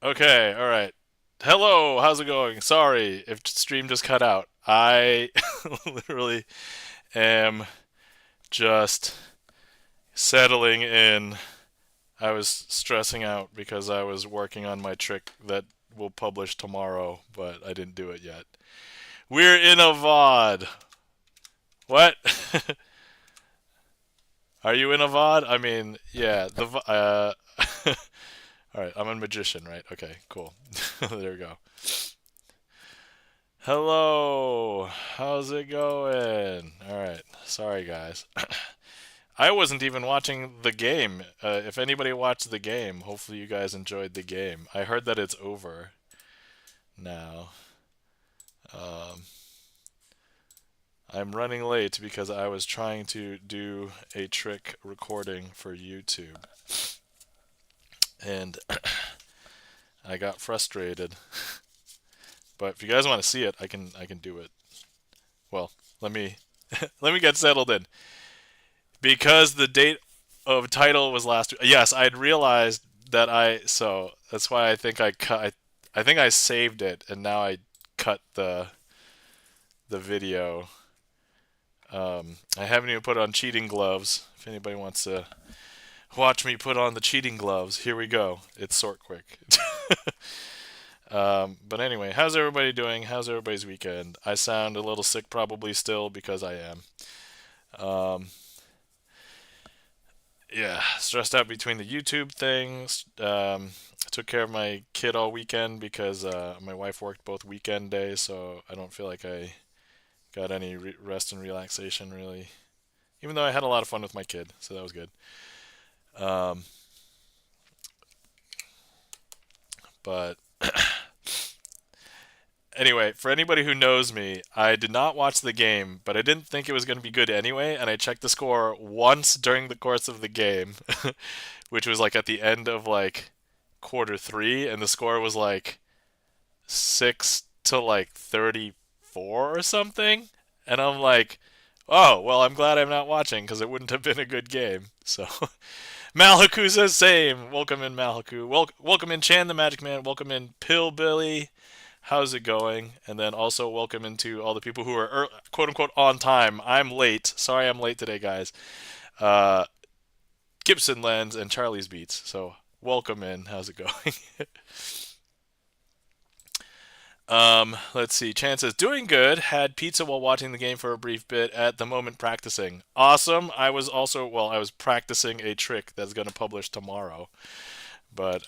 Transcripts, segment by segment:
Okay, all right. Hello, how's it going? Sorry if stream just cut out. I literally am just settling in. I was stressing out because I was working on my trick that will publish tomorrow, but I didn't do it yet. We're in a VOD. What? Are you in a VOD? I mean, yeah, all right, I'm a magician, right? Okay, cool. There we go. Hello, how's it going? All right, sorry guys. I wasn't even watching the game. If anybody watched the game, hopefully you guys enjoyed the game. I heard that it's over now. Um, I'm running late because I was trying to do a trick recording for YouTube, and I got frustrated. But if you guys want to see it, I can do it. Well, let me let me get settled in. Because the date of title was last week. Yes, I'd realized that so that's why I think I cut. I think I saved it, and now I cut the video. I haven't even put on cheating gloves. If anybody wants to watch me put on the cheating gloves, here we go. It's sort quick. But anyway, how's everybody doing? How's everybody's weekend? I sound a little sick probably still because I am. Um, yeah, stressed out between the YouTube things. I took care of my kid all weekend because my wife worked both weekend days, so I don't feel like I got any rest and relaxation really. Even though I had a lot of fun with my kid, so that was good. Um, but anyway, for anybody who knows me, I did not watch the game, but I didn't think it was going to be good anyway, and I checked the score once during the course of the game, which was like at the end of like quarter three, and the score was like 6 to like 34 or something. And I'm like, oh, well, I'm glad I'm not watching because it wouldn't have been a good game. So Malhaku says same. Welcome in, Malhaku. Welcome in, Chan the Magic Man. Welcome in, Pillbilly. How's it going? And then also welcome into all the people who are quote unquote on time. I'm late. Sorry I'm late today, guys. Uh, Gibson Lens and Charlie's Beats. So welcome in. How's it going? Let's see. Chan says, doing good. Had pizza while watching the game for a brief bit. At the moment, practicing. Awesome. I was also, well, I was practicing a trick that's going to publish tomorrow. But,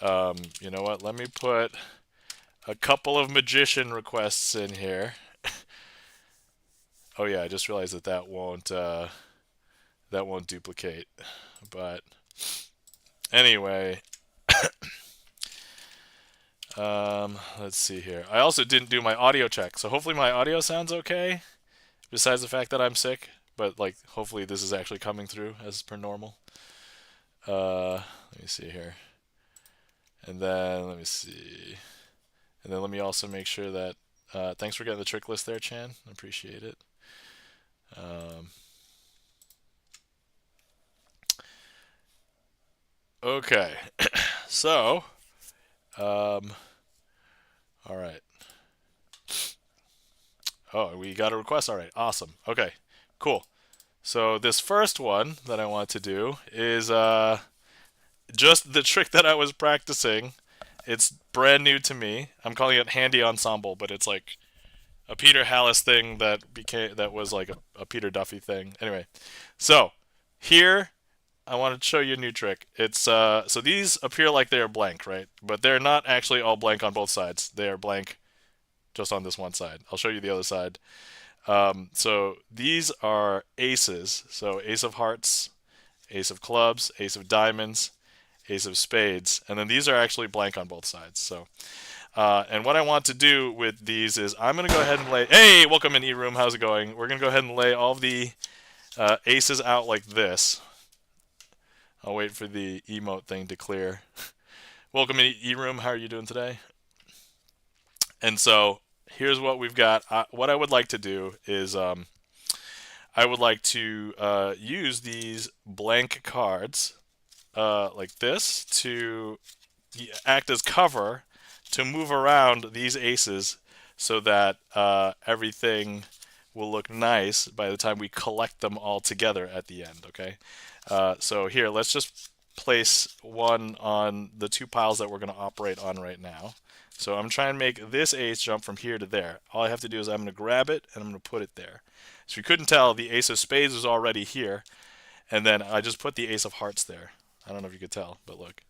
you know what? Let me put a couple of magician requests in here. Oh yeah, I just realized that that won't duplicate. But anyway, let's see here. I also didn't do my audio check, so hopefully my audio sounds okay. Besides the fact that I'm sick, but like hopefully this is actually coming through as per normal. Let me see here, and then let me see, and then let me also make sure that. Thanks for getting the trick list there, Chan. I appreciate it. Um, okay, so um, all right. Oh, we got a request. All right, awesome. Okay, cool. So this first one that I want to do is just the trick that I was practicing. It's brand new to me. I'm calling it Handy Ensemble, but it's like a Peter Hallis thing that was like a Peter Duffy thing. Anyway, so here I want to show you a new trick. It's so these appear like they are blank, right? But they're not actually all blank on both sides. They are blank just on this one side. I'll show you the other side. So these are aces. So ace of hearts, ace of clubs, ace of diamonds, ace of spades, and then these are actually blank on both sides. So, and what I want to do with these is I'm going to go ahead and lay. Hey, welcome in E-Room. How's it going? We're going to go ahead and lay all of the aces out like this. I'll wait for the emote thing to clear. Welcome in E-Room. How are you doing today? And so here's what we've got. What I would like to do is I would like to use these blank cards like this to act as cover to move around these aces so that everything will look nice by the time we collect them all together at the end, okay? So here, let's just place one on the two piles that we're going to operate on right now. So I'm trying to make this ace jump from here to there. All I have to do is I'm going to grab it and I'm going to put it there. So you couldn't tell, the ace of spades was already here, and then I just put the ace of hearts there. I don't know if you could tell, but look.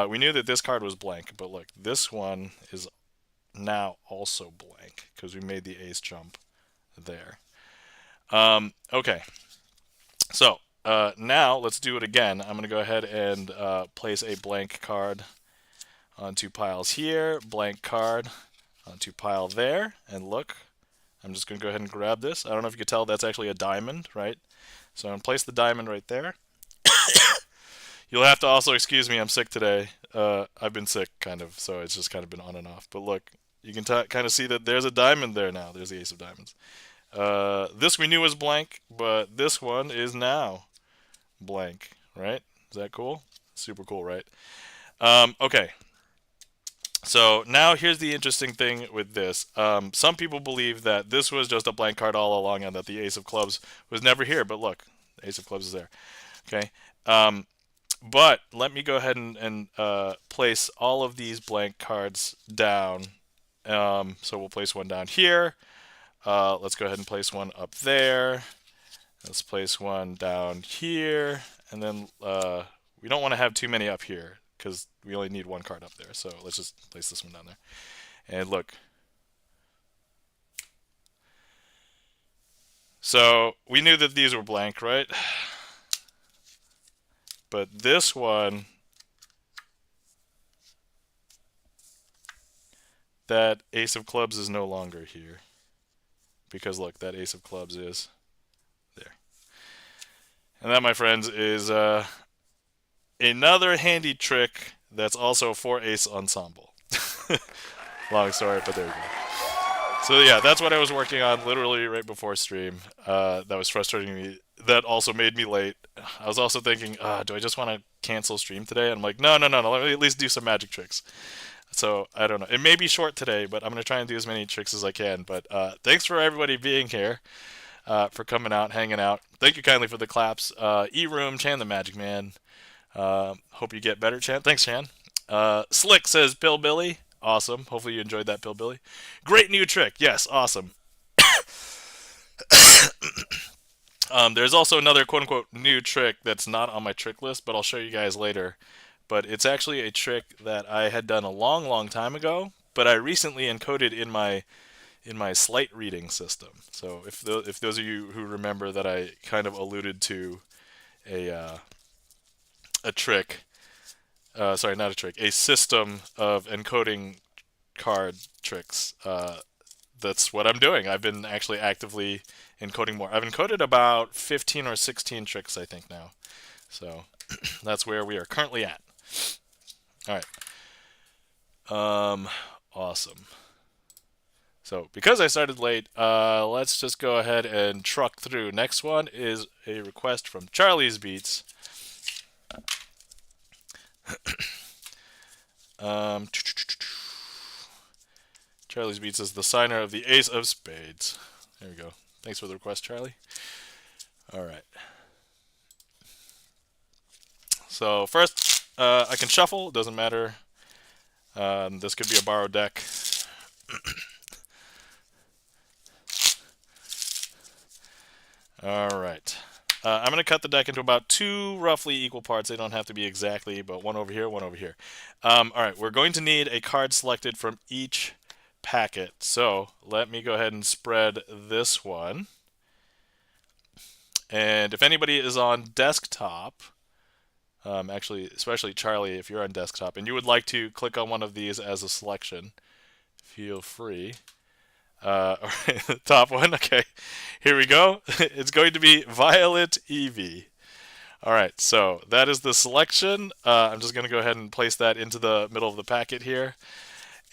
We knew that this card was blank, but look, this one is now also blank because we made the ace jump there. Okay, so now let's do it again. I'm going to go ahead and place a blank card on two piles here, blank card on two pile there, and look, I'm just going to go ahead and grab this. I don't know if you can tell, that's actually a diamond, right? So I'm going to place the diamond right there. You'll have to also excuse me, I'm sick today. I've been sick, kind of, so it's just kind of been on and off. But look, you can kind of see that there's a diamond there now. There's the ace of diamonds. This we knew was blank, but this one is now blank, right? Is that cool? Super cool, right? Okay. So now here's the interesting thing with this. Some people believe that this was just a blank card all along and that the ace of clubs was never here. But look, the ace of clubs is there. Okay. But let me go ahead and place all of these blank cards down. So we'll place one down here. Let's go ahead and place one up there. Let's place one down here. And then we don't want to have too many up here because we only need one card up there. So let's just place this one down there. And look. So we knew that these were blank, right? But this one, that ace of clubs is no longer here. Because look, that ace of clubs is there. And that, my friends, is another handy trick that's also for ace ensemble. Long story, but there we go. So yeah, that's what I was working on literally right before stream. That was frustrating me. That also made me late. I was also thinking, do I just want to cancel stream today? And I'm like, no, let me at least do some magic tricks. So I don't know. It may be short today, but I'm going to try and do as many tricks as I can. But thanks for everybody being here, for coming out, hanging out. Thank you kindly for the claps. E-Room, Chan the Magic Man. Hope you get better, Chan. Thanks, Chan. Slick says, Pillbilly. Awesome. Hopefully you enjoyed that, Pillbilly. Great new trick. Yes, awesome. There's also another quote-unquote new trick that's not on my trick list, but I'll show you guys later. But it's actually a trick that I had done a long time ago, but I recently encoded in my Sleight reading system. So if those of you who remember that I kind of alluded to a trick, sorry, not a trick, a system of encoding card tricks. That's what I'm doing. I've been actually actively encoding more. I've encoded about 15 or 16 tricks, I think, now. So that's where we are currently at. All right. Awesome. So because I started late, let's just go ahead and truck through. Next one is a request from Charlie's Beats. Charlie's Beats is the signer of the Ace of Spades. There we go. Thanks for the request, Charlie. All right. So first, I can shuffle. It doesn't matter. This could be a borrowed deck. All right. I'm going to cut the deck into about 2 roughly equal parts. They don't have to be exactly, but one over here, one over here. All right. We're going to need a card selected from each packet. So let me go ahead and spread this one. And if anybody is on desktop, actually, especially Charlie, if you're on desktop and you would like to click on one of these as a selection, feel free. Top one, okay. Here we go. It's going to be Violet Eevee. All right, so that is the selection. I'm just going to go ahead and place that into the middle of the packet here.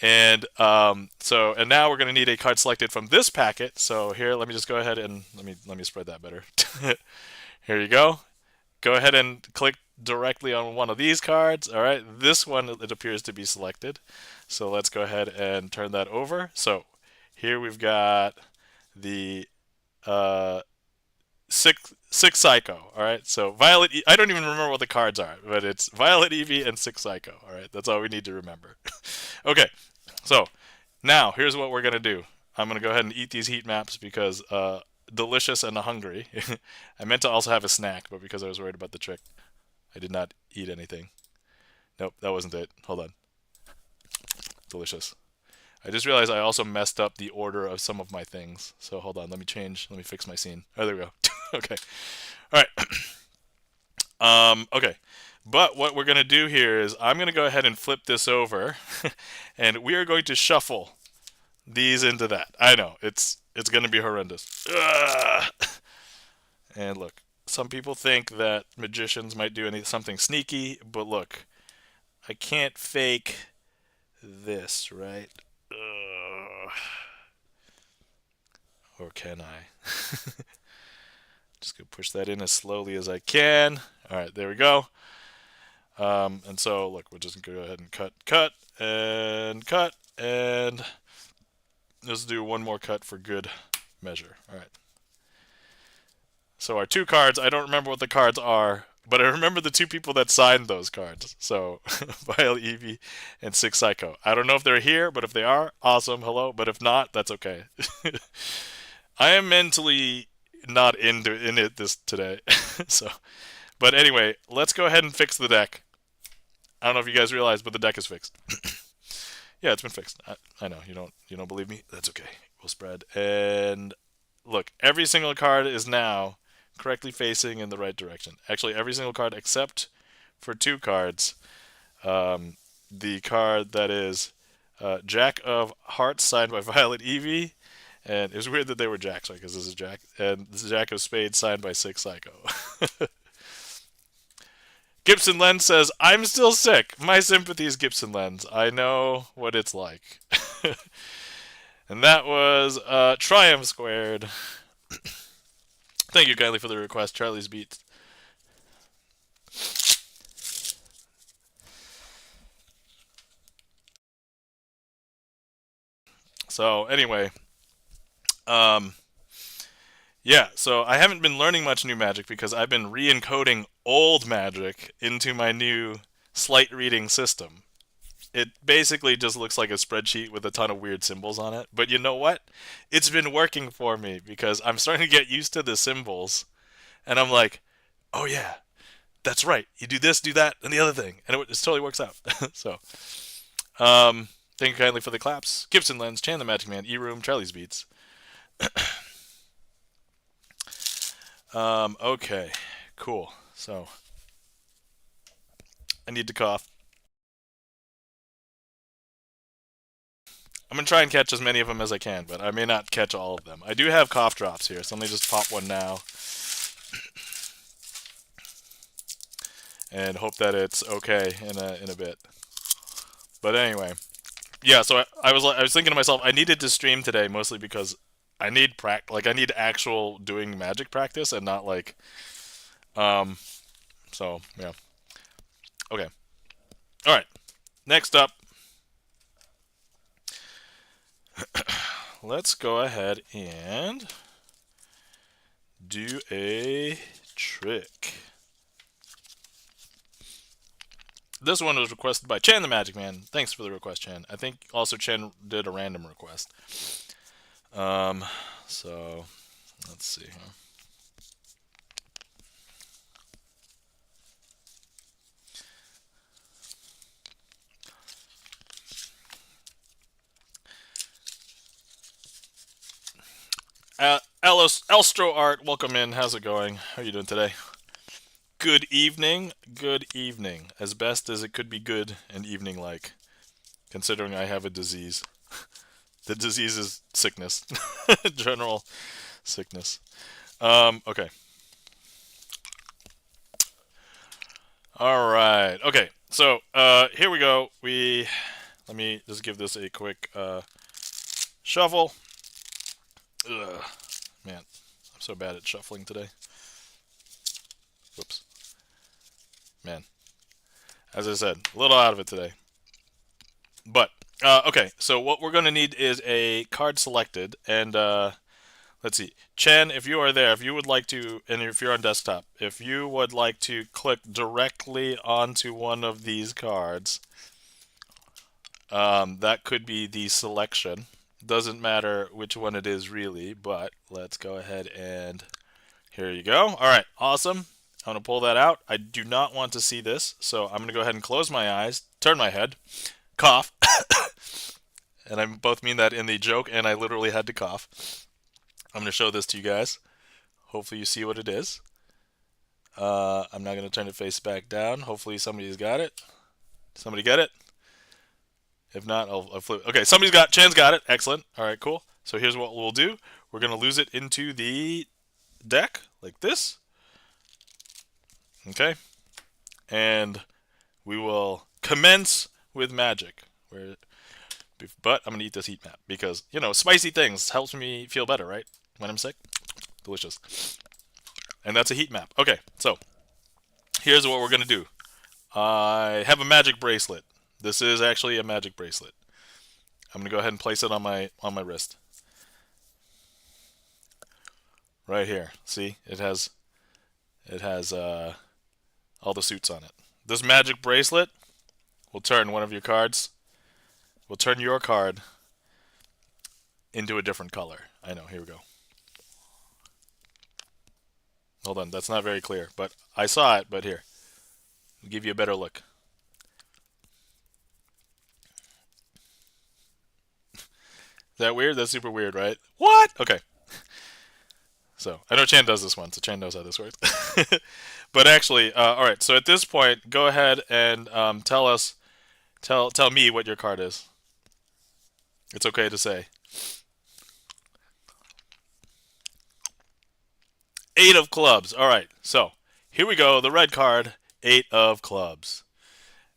And and now we're going to need a card selected from this packet. So here, let me just go ahead and let me spread that better. Here you go. Go ahead and click directly on one of these cards. All right, this one, it appears to be selected. So let's go ahead and turn that over. So here we've got the uh, six Psycho. All right. So Violet. I don't even remember what the cards are, but it's Violet, Eevee, and six Psycho. All right. That's all we need to remember. Okay. So now here's what we're gonna do. I'm gonna go ahead and eat these heat maps because delicious and hungry. I meant to also have a snack, but because I was worried about the trick, I did not eat anything. Nope, that wasn't it. Hold on. Delicious. I just realized I also messed up the order of some of my things. So hold on, let me change. Let me fix my scene. Oh, there we go. Okay. All right. Okay. But what we're going to do here is I'm going to go ahead and flip this over, and we are going to shuffle these into that. I know it's going to be horrendous. Ugh. And look, some people think that magicians might do something sneaky, but look, I can't fake this, right? Or can I? Just gonna push that in as slowly as I can. All right, there we go. And so, look, we're just gonna go ahead and cut, and let's do one more cut for good measure. All right. So our two cards, I don't remember what the cards are, but I remember the two people that signed those cards. So, Violet, Eevee, and Six Psycho. I don't know if they're here, but if they are, awesome, hello. But if not, that's okay. I am mentally not in it this today. So, but anyway, let's go ahead and fix the deck. I don't know if you guys realize, but the deck is fixed. Yeah, it's been fixed. I know you don't believe me. That's okay. We'll spread and look. Every single card is now correctly facing in the right direction. Actually, every single card except for two cards. The card that is Jack of Hearts signed by Violet Eevee. And it was weird that they were Jacks, right? Because this is Jack. And this is Jack of Spades signed by Six Psycho. Gibson Lens says, I'm still sick. My sympathies, Gibson Lens. I know what it's like. And that was Triumph Squared. Thank you kindly for the request, Charlie's Beats. So, anyway. Yeah, so I haven't been learning much new magic because I've been re-encoding old magic into my new Sleight reading system. It basically just looks like a spreadsheet with a ton of weird symbols on it. But you know what? It's been working for me because I'm starting to get used to the symbols. And I'm like, oh yeah, that's right. You do this, do that, and the other thing. And it totally works out. So, thank you kindly for the claps. Gibson Lens, Chan the Magic Man, E-Room, Charlie's Beats. Okay, cool. So, I need to cough. I'm going to try and catch as many of them as I can, but I may not catch all of them. I do have cough drops here, so let me just pop one now. And hope that it's okay in a bit. But anyway, yeah, so I was thinking to myself, I needed to stream today mostly because I need I need actual doing magic practice and not like so yeah. Okay. All right. Next up, let's go ahead and do a trick. This one was requested by Chan the Magic Man. Thanks for the request, Chan. I think also Chan did a random request. So let's see here. Elstro Art, welcome in. How's it going? How are you doing today? Good evening. Good evening. As best as it could be good and evening-like, considering I have a disease. The disease is sickness. General sickness. Okay. All right. Okay. So, here we go. Let me just give this a quick shuffle. Ugh. Man, I'm so bad at shuffling today. Whoops. Man. As I said, a little out of it today. But Okay, so what we're going to need is a card selected, and let's see. Chen, if you are there, if you would like to, and if you're on desktop, if you would like to click directly onto one of these cards, that could be the selection. Doesn't matter which one it is really, but let's go ahead and here you go. All right, awesome. I'm going to pull that out. I do not want to see this, so I'm going to go ahead and close my eyes, turn my head, cough, and I both mean that in the joke, and I literally had to cough. I'm going to show this to you guys. Hopefully you see what it is. I'm not going to turn it face back down. Hopefully somebody's got it. Somebody get it? If not, I'll flip. Okay, somebody's got. Chan's got it. Excellent. All right, cool. So here's what we'll do. We're going to lose it into the deck like this. Okay. And we will commence with magic. But I'm going to eat this heat map because, you know, spicy things helps me feel better, right? When I'm sick. Delicious. And that's a heat map. Okay, so here's what we're going to do. I have a magic bracelet. This is actually a magic bracelet. I'm going to go ahead and place it on my wrist. Right here. See? It has all the suits on it. This magic bracelet will turn one of your cards. Will turn your card into a different color. I know. Here we go. Hold on. That's not very clear, but I saw it. But here, I'll give you a better look. Is that weird? That's super weird, right? What? Okay. So I know Chan does this one, so Chan knows how this works. But actually, all right. So at this point, go ahead and tell me what your card is. It's okay to say. Eight of clubs. All right. So here we go. The red card, eight of clubs,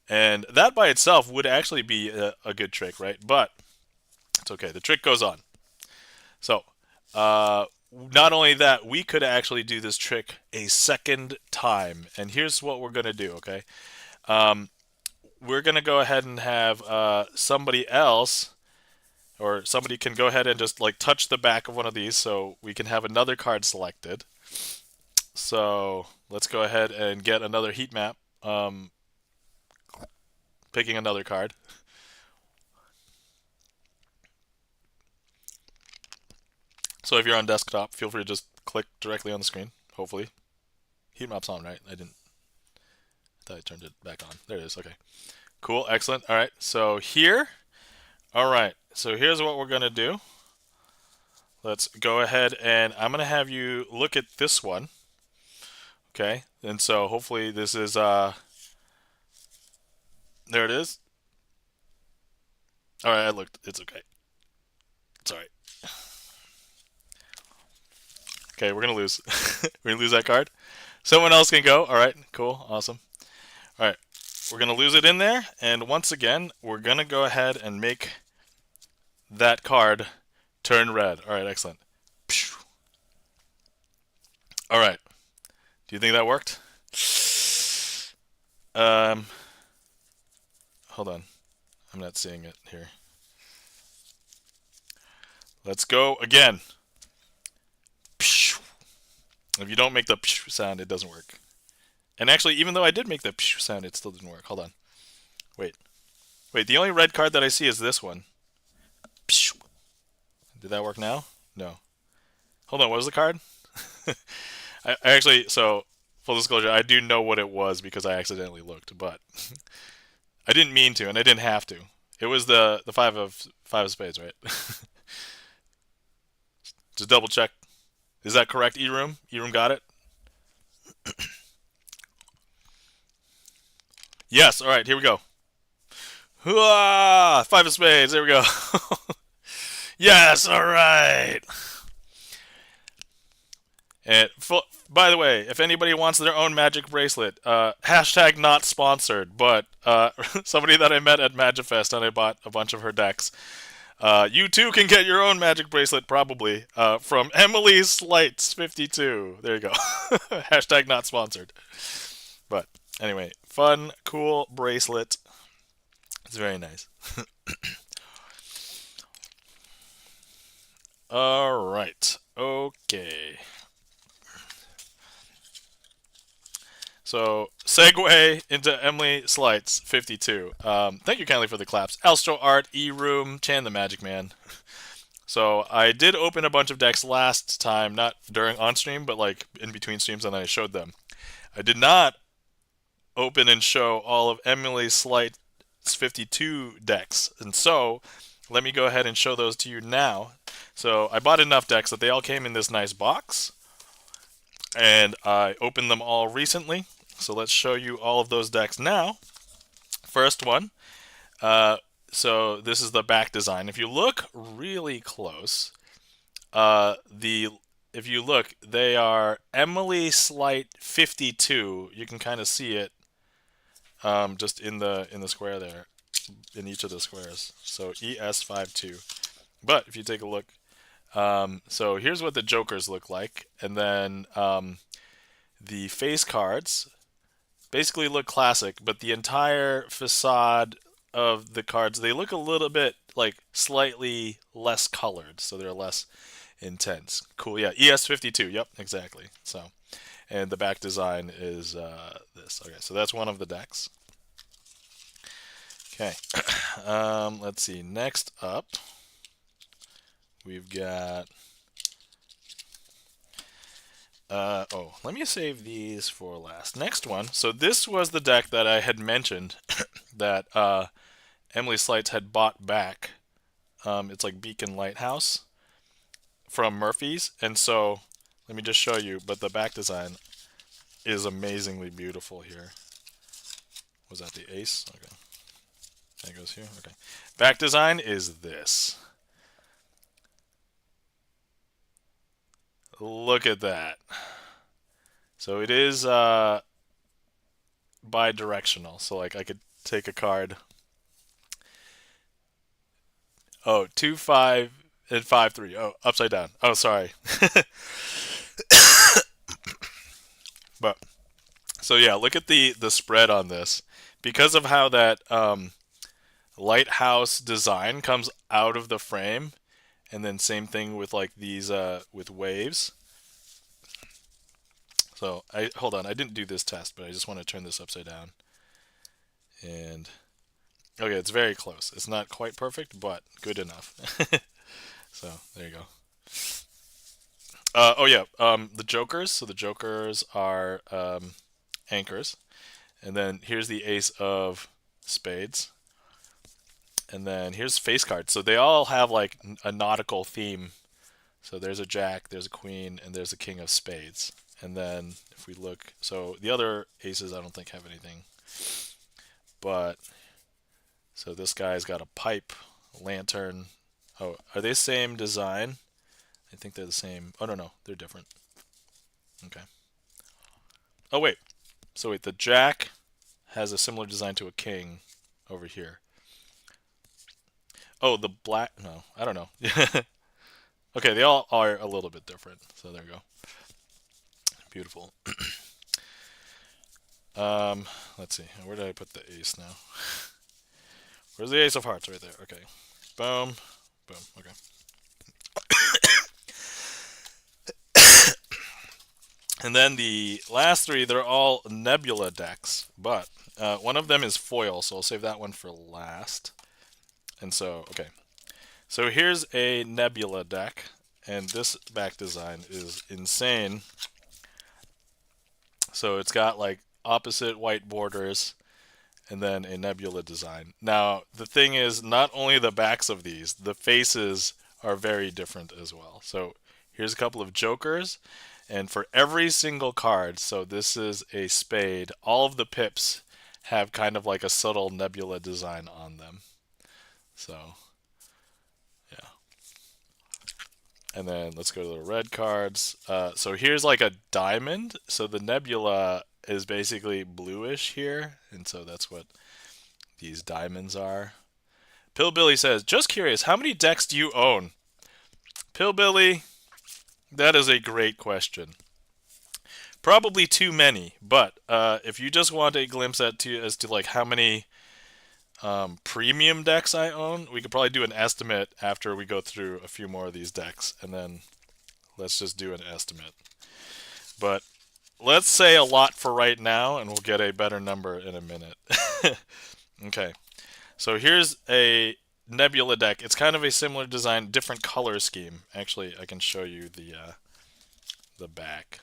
and that by itself would actually be a good trick, right? But it's okay. The trick goes on. So not only that, we could actually do this trick a second time. And here's what we're going to do, okay? We're going to go ahead and have somebody else, or somebody can go ahead and just like touch the back of one of these so we can have another card selected. So let's go ahead and get another heat map, picking another card. So if you're on desktop, feel free to just click directly on the screen, hopefully. Heat map's on, right? I thought I turned it back on. There it is, okay. Cool, excellent. All right, so here, all right, so here's what we're gonna do. Let's go ahead and I'm gonna have you look at this one. Okay, and so hopefully this is, there it is. All right, I looked, it's okay. It's all right. Okay, we're gonna lose. We're gonna lose that card. Someone else can go. All right, cool, awesome. All right, we're gonna lose it in there, and once again, we're gonna go ahead and make that card turn red. All right, excellent. All right. Do you think that worked? Hold on. I'm not seeing it here. Let's go again. If you don't make the sound, it doesn't work. And actually, even though I did make the sound, it still didn't work. Hold on. Wait. Wait, the only red card that I see is this one. Did that work now? No. Hold on, what was the card? I actually, so, full disclosure, I do know what it was because I accidentally looked, but I didn't mean to, and I didn't have to. It was the five of spades, right? Just double check. Is that correct, E-Room? E-Room got it? Yes, alright, here we go. Five of spades, there we go. Yes, alright. And by the way, if anybody wants their own magic bracelet, hashtag not sponsored, but somebody that I met at Magifest and I bought a bunch of her decks. You too can get your own magic bracelet probably from Emily Sleight 52. There you go. Hashtag not sponsored. But anyway, fun, cool bracelet. It's very nice. All right. Okay. So, segue into Emily Sleights 52. Thank you kindly for the claps. Alstro Art, E-Room, Chan the Magic Man. So, I did open a bunch of decks last time, not during on stream, but like in between streams, and then I showed them. I did not open and show all of Emily Slight's 52 decks. And so, let me go ahead and show those to you now. So, I bought enough decks that they all came in this nice box. And I opened them all recently. So let's show you all of those decks now. First one. So this is the back design. If you look really close, if you look, they are Emily Slight 52. You can kind of see it just in the square there, in each of the squares. So ES52. But if you take a look, so here's what the jokers look like, and then the face cards basically look classic, but the entire facade of the cards, they look a little bit like slightly less colored, so they're less intense. Cool, yeah, ES52, yep, exactly. So, and the back design is this. Okay, so that's one of the decks. Okay, let's see. Next up, we've got. Let me save these for last. Next one. So this was the deck that I had mentioned that Emily Slights had bought back. It's like Beacon Lighthouse from Murphy's. And so, let me just show you. But the back design is amazingly beautiful here. Was that the ace? Okay. That goes here. Okay. Back design is this. Look at that. So it is bi-directional. So like I could take a card. Oh, 2, 5, and 5, 3. Oh, upside down. Oh, sorry. But so yeah, look at the spread on this. Because of how that lighthouse design comes out of the frame, and then same thing with like these with waves. So hold on, I didn't do this test, but I just want to turn this upside down. And okay, it's very close. It's not quite perfect, but good enough. So there you go. Oh yeah, the jokers. So the jokers are anchors, and then here's the ace of spades, and then here's face cards. So they all have like a nautical theme. So there's a jack, there's a queen, and there's a king of spades. And then if we look, so the other aces I don't think have anything. But, so this guy's got a pipe, lantern. Oh, are they same design? I think they're the same. Oh, no, they're different. Okay. Oh, wait. So wait, the jack has a similar design to a king over here. Oh, the black, no, I don't know. Okay, they all are a little bit different. So there we go. Beautiful. Let's see. Where did I put the ace now? Where's the ace of hearts? Right there. Okay. Boom. Boom. Okay. And then the last three, they're all nebula decks, but one of them is foil, so I'll save that one for last. And so, okay. So here's a nebula deck, and this back design is insane. So it's got like opposite white borders and then a nebula design. Now, the thing is, not only the backs of these, the faces are very different as well. So here's a couple of jokers, and for every single card, so this is a spade, all of the pips have kind of like a subtle nebula design on them. So, yeah. And then let's go to the red cards. So here's like a diamond. So the nebula is basically bluish here, and so that's what these diamonds are. Pillbilly says, just curious, how many decks do you own? Pillbilly, that is a great question. Probably too many, but if you just want a glimpse as to like how many premium decks I own. We could probably do an estimate after we go through a few more of these decks, and then let's just do an estimate. But let's say a lot for right now, and we'll get a better number in a minute. Okay, so here's a Nebula deck. It's kind of a similar design, different color scheme. Actually, I can show you the back.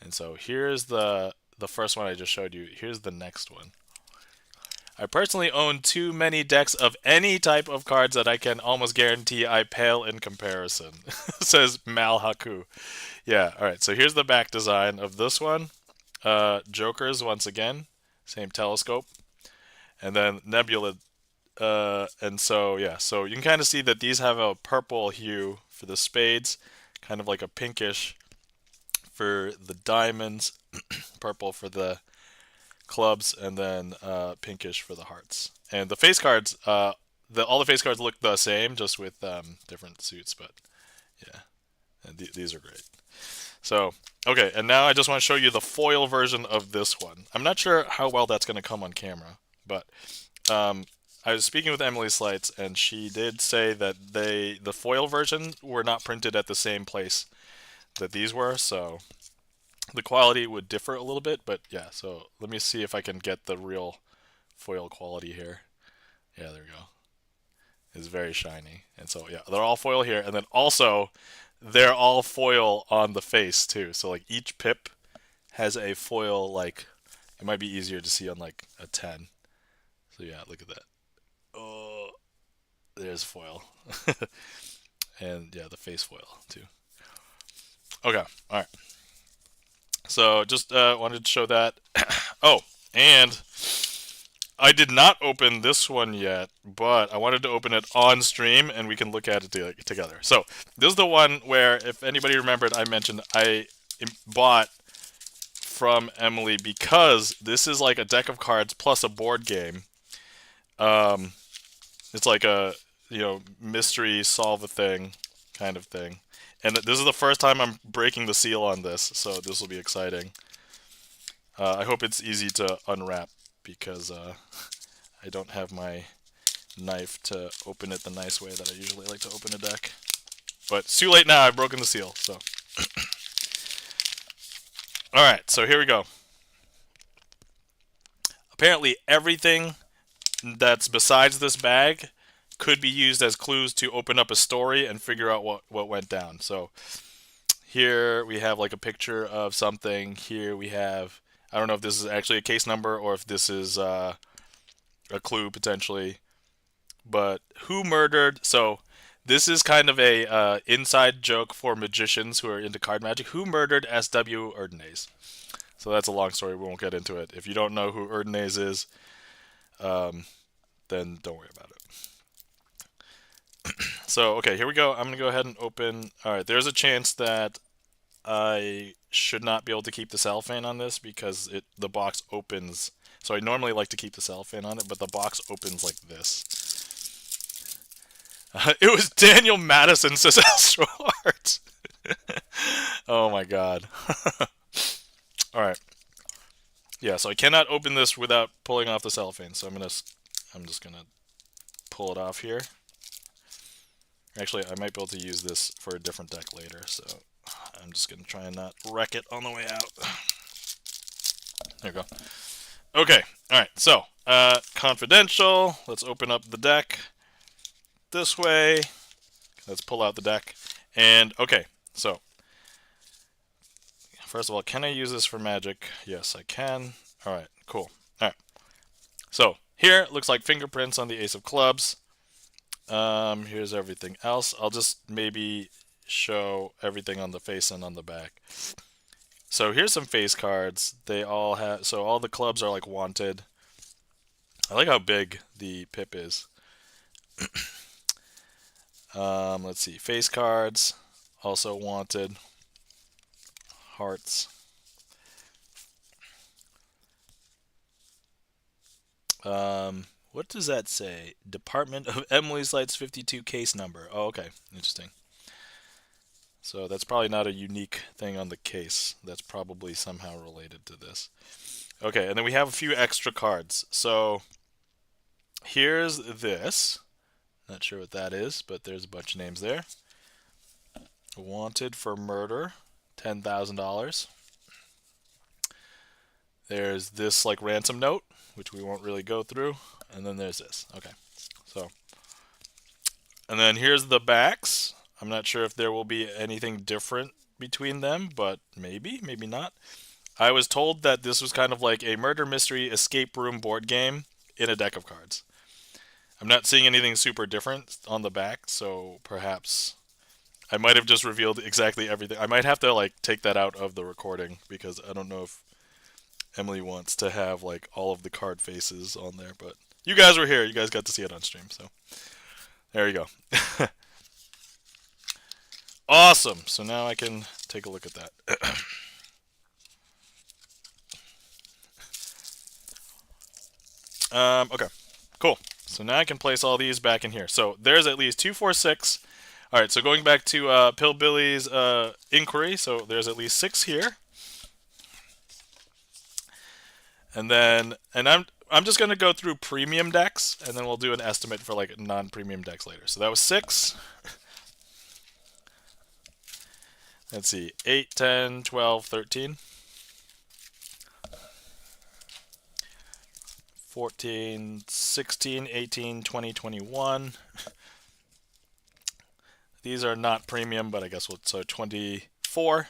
And so here's the first one I just showed you. Here's the next one. I personally own too many decks of any type of cards that I can almost guarantee I pale in comparison, says Mal Haku. Yeah, alright, so here's the back design of this one. Jokers, once again, same telescope. And then Nebula. And so, yeah, so you can kind of see that these have a purple hue for the spades, kind of like a pinkish for the diamonds, purple for the clubs, and then pinkish for the hearts. And the face cards, all the face cards look the same, just with different suits. But yeah, these are great. So okay, and now I just want to show you the foil version of this one. I'm not sure how well that's going to come on camera, but I was speaking with Emily Sleight, and she did say that the foil version were not printed at the same place that these were, so the quality would differ a little bit, but yeah, so let me see if I can get the real foil quality here. Yeah, there we go. It's very shiny. And so, yeah, they're all foil here. And then also, they're all foil on the face, too. So, like, each pip has a foil, like, it might be easier to see on, like, a 10. So, yeah, look at that. Oh, there's foil. And, yeah, the face foil, too. Okay, alright. So just wanted to show that. Oh, and I did not open this one yet, but I wanted to open it on stream and we can look at it together. So this is the one where, if anybody remembered, I mentioned I bought from Emily because this is like a deck of cards plus a board game. It's like a mystery solve a thing kind of thing. And this is the first time I'm breaking the seal on this, so this will be exciting. I hope it's easy to unwrap because I don't have my knife to open it the nice way that I usually like to open a deck. But it's too late now, I've broken the seal, so. Alright, so here we go. Apparently everything that's besides this bag could be used as clues to open up a story and figure out what went down. So here we have like a picture of something. Here we have, I don't know if this is actually a case number or if this is a clue potentially. But who murdered? So this is kind of a inside joke for magicians who are into card magic. Who murdered S.W. Erdnase? So that's a long story. We won't get into it. If you don't know who Erdnase is, then don't worry about it. So, okay, here we go. I'm going to go ahead and open. Alright, there's a chance that I should not be able to keep the cellophane on this because the box opens. So I normally like to keep the cellophane on it, but the box opens like this. It was Daniel Madison, says Astro Art. Oh my god. Alright. Yeah, so I cannot open this without pulling off the cellophane, so I'm just gonna pull it off here. Actually, I might be able to use this for a different deck later, so I'm just going to try and not wreck it on the way out. There we go. Okay, alright, so, confidential. Let's open up the deck this way. Let's pull out the deck. And, okay, so, first of all, can I use this for magic? Yes, I can. Alright, cool. Alright. So, here, it looks like fingerprints on the Ace of Clubs. Here's everything else. I'll just maybe show everything on the face and on the back. So here's some face cards. They all have, so all the clubs are like wanted. I like how big the pip is. Let's see, face cards, also wanted. Hearts. What does that say? Department of Emily Slight's 52 case number. Oh, okay. Interesting. So that's probably not a unique thing on the case. That's probably somehow related to this. Okay, and then we have a few extra cards. So here's this. Not sure what that is, but there's a bunch of names there. Wanted for murder, $10,000. There's this like ransom note, which we won't really go through, and then there's this. Okay, so, and then here's the backs. I'm not sure if there will be anything different between them, but maybe, maybe not. I was told that this was kind of like a murder mystery escape room board game in a deck of cards. I'm not seeing anything super different on the back, so perhaps I might have just revealed exactly everything. I might have to like take that out of the recording because I don't know if Emily wants to have like all of the card faces on there, but you guys were here. You guys got to see it on stream, so there you go. Awesome. So now I can take a look at that. Okay, cool. So now I can place all these back in here. So there's at least 2, 4, 6. All right, so going back to Pillbilly's inquiry, so there's at least 6 here. And then, I'm just gonna go through premium decks, and then we'll do an estimate for like non-premium decks later. So that was 6. Let's see, 8, 10, 12, 13. 14, 16, 18, 20, 21. These are not premium, but I guess so 24.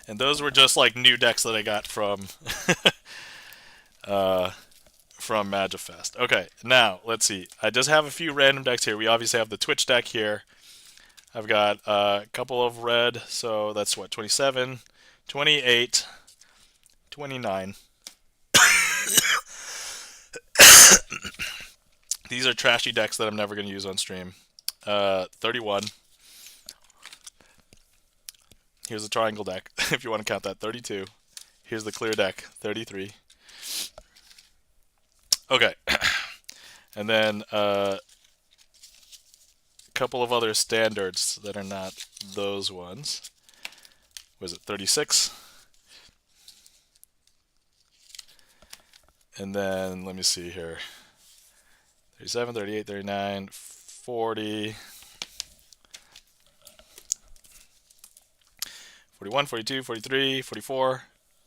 And those were just like new decks that I got from from MagicFest. Okay, now let's see. I just have a few random decks here. We obviously have the Twitch deck here. I've got a couple of red, so that's what, 27, 28, 29. These are trashy decks that I'm never going to use on stream. 31. Here's the triangle deck, if you want to count that. 32. Here's the clear deck. 33. Okay. And then a couple of other standards that are not those ones. Was it 36? And then, let me see here. 37, 38, 39, 40, 41, 42, 43, 44.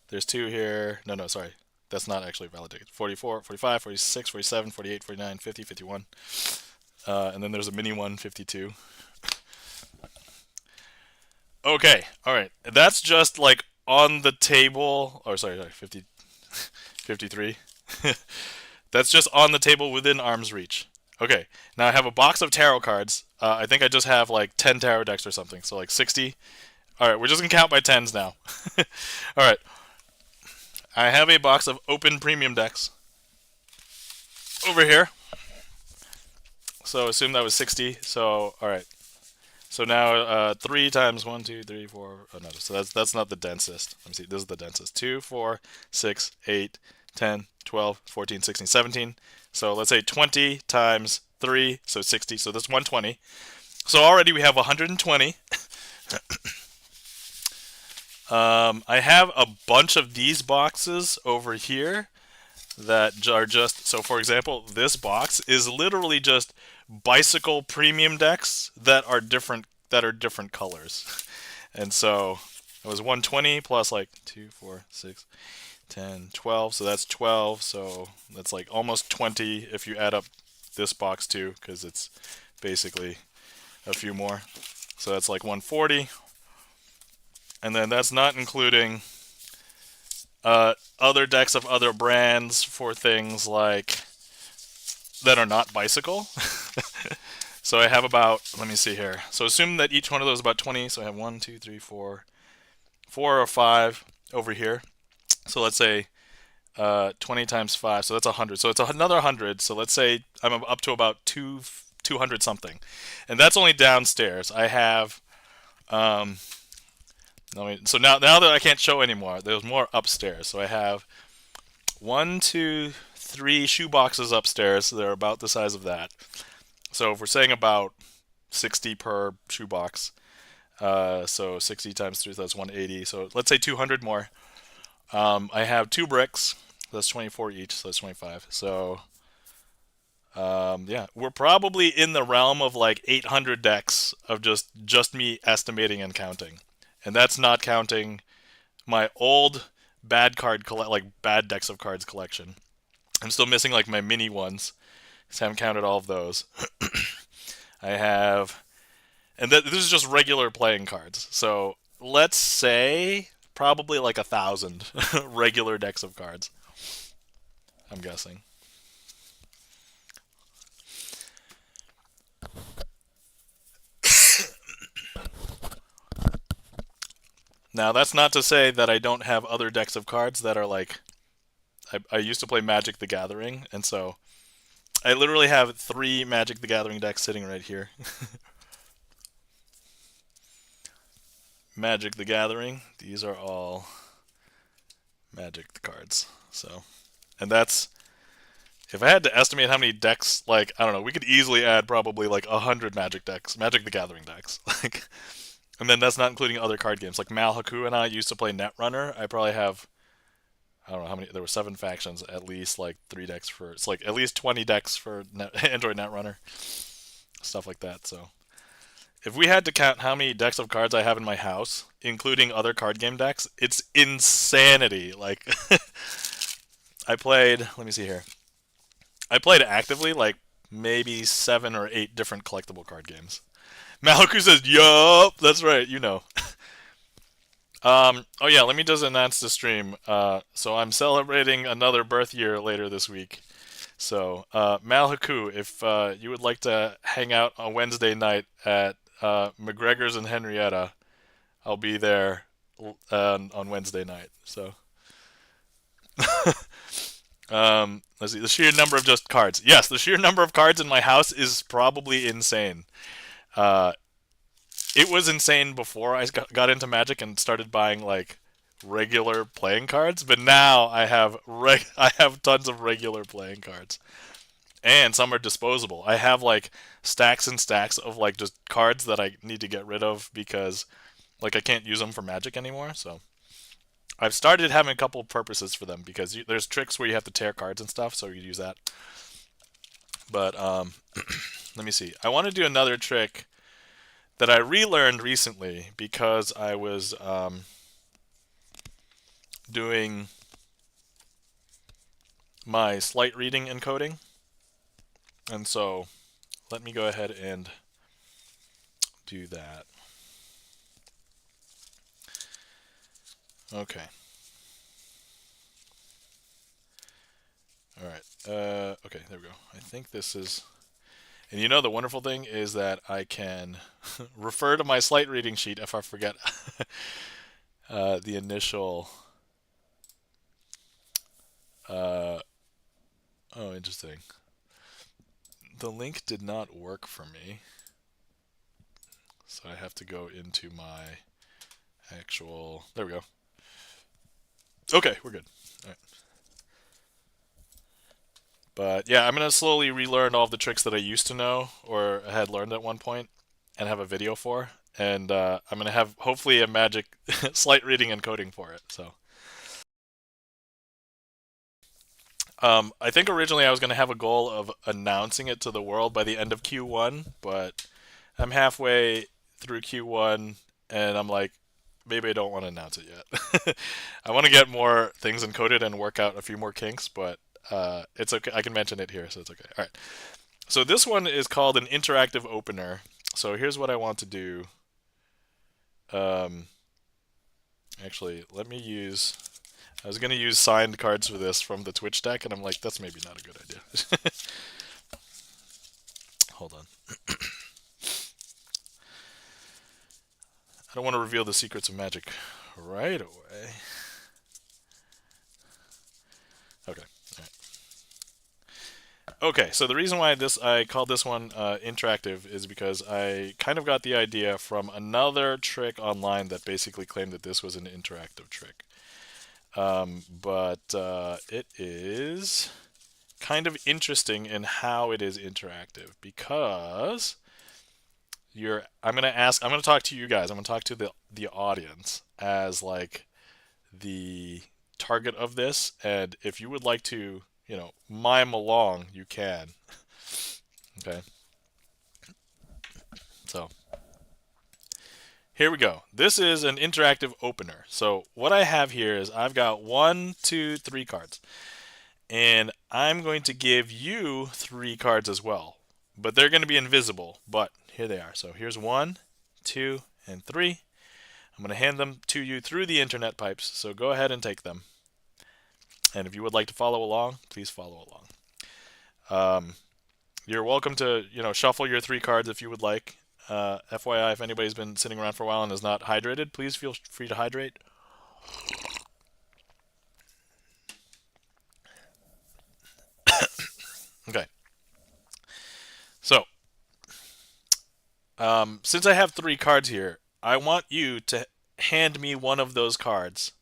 There's 2 here. No, sorry. That's not actually validated. 44, 45, 46, 47, 48, 49, 50, 51. And then there's a mini one, 52. Okay, alright. That's just like on the table. Oh, sorry, 50, 53. That's just on the table within arm's reach. Okay, now I have a box of tarot cards. I think I just have like 10 tarot decks or something, so like 60. Alright, we're just going to count by tens now. Alright. I have a box of open premium decks over here. So assume that was 60. So, alright. So now 3 times 1, 2, 3, 4. Oh, no, so that's not the densest. Let me see. This is the densest. 2, 4, 6, 8, 10, 12, 14, 16, 17. So let's say 20 times 3, so 60. So that's 120. So already we have 120. I have a bunch of these boxes over here that are just, so for example, this box is literally just bicycle premium decks that are different colors. And so it was 120 plus like 2, 4, 6, 10, 12. So that's 12. So that's like almost 20 if you add up this box too, because it's basically a few more. So that's like 140. And then that's not including other decks of other brands for things like that are not bicycle. So I have about, let me see here. So assume that each one of those is about 20. So I have 1, 2, 3, 4 or 5 over here. So let's say 20 times 5. So that's 100. So it's another 100. So let's say I'm up to about 200 something. And that's only downstairs. I have... so now that I can't show anymore, there's more upstairs. So I have 1, 2, 3 shoe boxes upstairs. So they're about the size of that. So if we're saying about 60 per shoe box, so 60 times 3, so that's 180. So let's say 200 more. I have 2 bricks. That's 24 each, so that's 25. So, yeah, we're probably in the realm of like 800 decks of just me estimating and counting, and that's not counting my old like bad decks of cards collection. I'm still missing like my mini ones, so I haven't counted all of those. I have, and this is just regular playing cards. So let's say probably like 1,000 regular decks of cards. I'm guessing. Now that's not to say that I don't have other decks of cards that are like I used to play Magic the Gathering, and so I literally have 3 Magic the Gathering decks sitting right here. Magic the Gathering. These are all Magic the cards. So, and that's if I had to estimate how many decks, like I don't know, we could easily add probably like 100 Magic decks, Magic the Gathering decks, like, and then that's not including other card games. Like Malhaku and I used to play Netrunner. I probably have I don't know how many. There were 7 factions, at least like 3 decks for. It's like at least 20 decks for Android Netrunner, stuff like that. So if we had to count how many decks of cards I have in my house, including other card game decks, it's insanity. Like I played. Let me see here. I played actively like maybe 7 or 8 different collectible card games. Maliku says, "Yup, that's right. You know." Oh yeah, let me just announce the stream. So I'm celebrating another birth year later this week. So, Malhaku, if you would like to hang out on Wednesday night at McGregor's and Henrietta, I'll be there on Wednesday night. So, let's see, the sheer number of just cards. Yes, the sheer number of cards in my house is probably insane. Uh, it was insane before I got into Magic and started buying like regular playing cards, but now I have I have tons of regular playing cards, and some are disposable. I have like stacks and stacks of like just cards that I need to get rid of because like I can't use them for Magic anymore. So I've started having a couple of purposes for them because there's tricks where you have to tear cards and stuff, so you use that. But let me see. I want to do another trick that I relearned recently because I was doing my Sleight reading and coding. And so let me go ahead and do that. Okay. All right. Okay, there we go. I think this is... And you know the wonderful thing is that I can refer to my Sleight reading sheet if I forget the initial... oh, interesting. The link did not work for me. So I have to go into my actual... There we go. Okay, we're good. All right. But yeah, I'm going to slowly relearn all of the tricks that I used to know or had learned at one point and have a video for. And I'm going to have hopefully a magic Sleight reading and coding for it. So I think originally I was going to have a goal of announcing it to the world by the end of Q1, but I'm halfway through Q1 and I'm like, maybe I don't want to announce it yet. I want to get more things encoded and work out a few more kinks, but it's okay. I can mention it here, so it's okay. All right. So this one is called an interactive opener. So here's what I want to do. Actually, let me use... I was going to use signed cards for this from the Twitch deck, and I'm like, that's maybe not a good idea. Hold on. I don't want to reveal the secrets of Magic right away. Okay. All right. Okay, so the reason why I called this one interactive is because I kind of got the idea from another trick online that basically claimed that this was an interactive trick. But it is kind of interesting in how it is interactive because I'm going to talk to you guys. I'm going to talk to the audience as like the target of this, and if you would like to, mime along, you can. Okay. So here we go. This is an interactive opener. So what I have here is I've got 1, 2, 3 cards. And I'm going to give you 3 cards as well. But they're going to be invisible. But here they are. So here's 1, 2, and 3. I'm going to hand them to you through the internet pipes. So go ahead and take them. And if you would like to follow along, please follow along. You're welcome to, shuffle your 3 cards if you would like. FYI, if anybody's been sitting around for a while and is not hydrated, please feel free to hydrate. Okay. So, since I have 3 cards here, I want you to hand me one of those cards,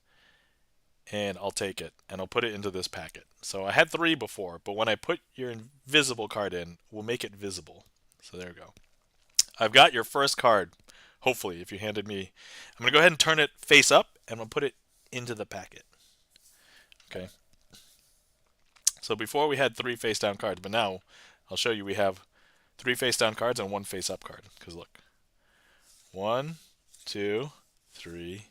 and I'll take it, and I'll put it into this packet. So I had 3 before, but when I put your invisible card in, we'll make it visible. So there we go. I've got your first card, hopefully, if you handed me. I'm going to go ahead and turn it face up, and we'll put it into the packet. Okay. So before we had 3 face down cards, but now I'll show you we have 3 face down cards and 1 face up card. Because look, 1, 2, 3,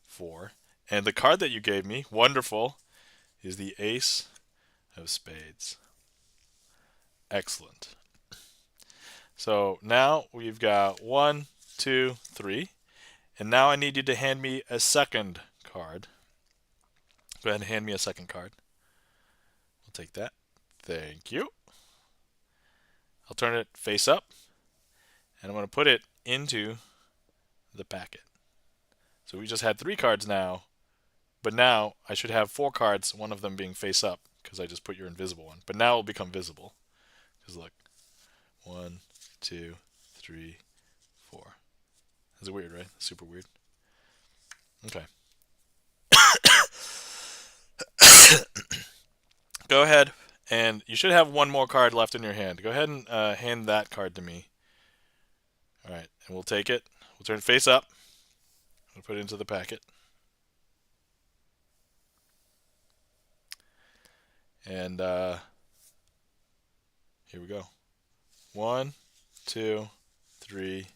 4. And the card that you gave me, wonderful, is the Ace of Spades. Excellent. So now we've got 1, 2, 3. And now I need you to hand me a second card. Go ahead and hand me a second card. We'll take that. Thank you. I'll turn it face up. And I'm going to put it into the packet. So we just had 3 cards now. But now I should have 4 cards, one of them being face up, because I just put your invisible one. But now it'll become visible. Because look, 1, 2, 3, 4. That's weird, right? Super weird. Okay. Go ahead, and you should have 1 more card left in your hand. Go ahead and hand that card to me. All right, and we'll take it. We'll turn it face up. We'll put it into the packet. And here we go. 1, 2, 3,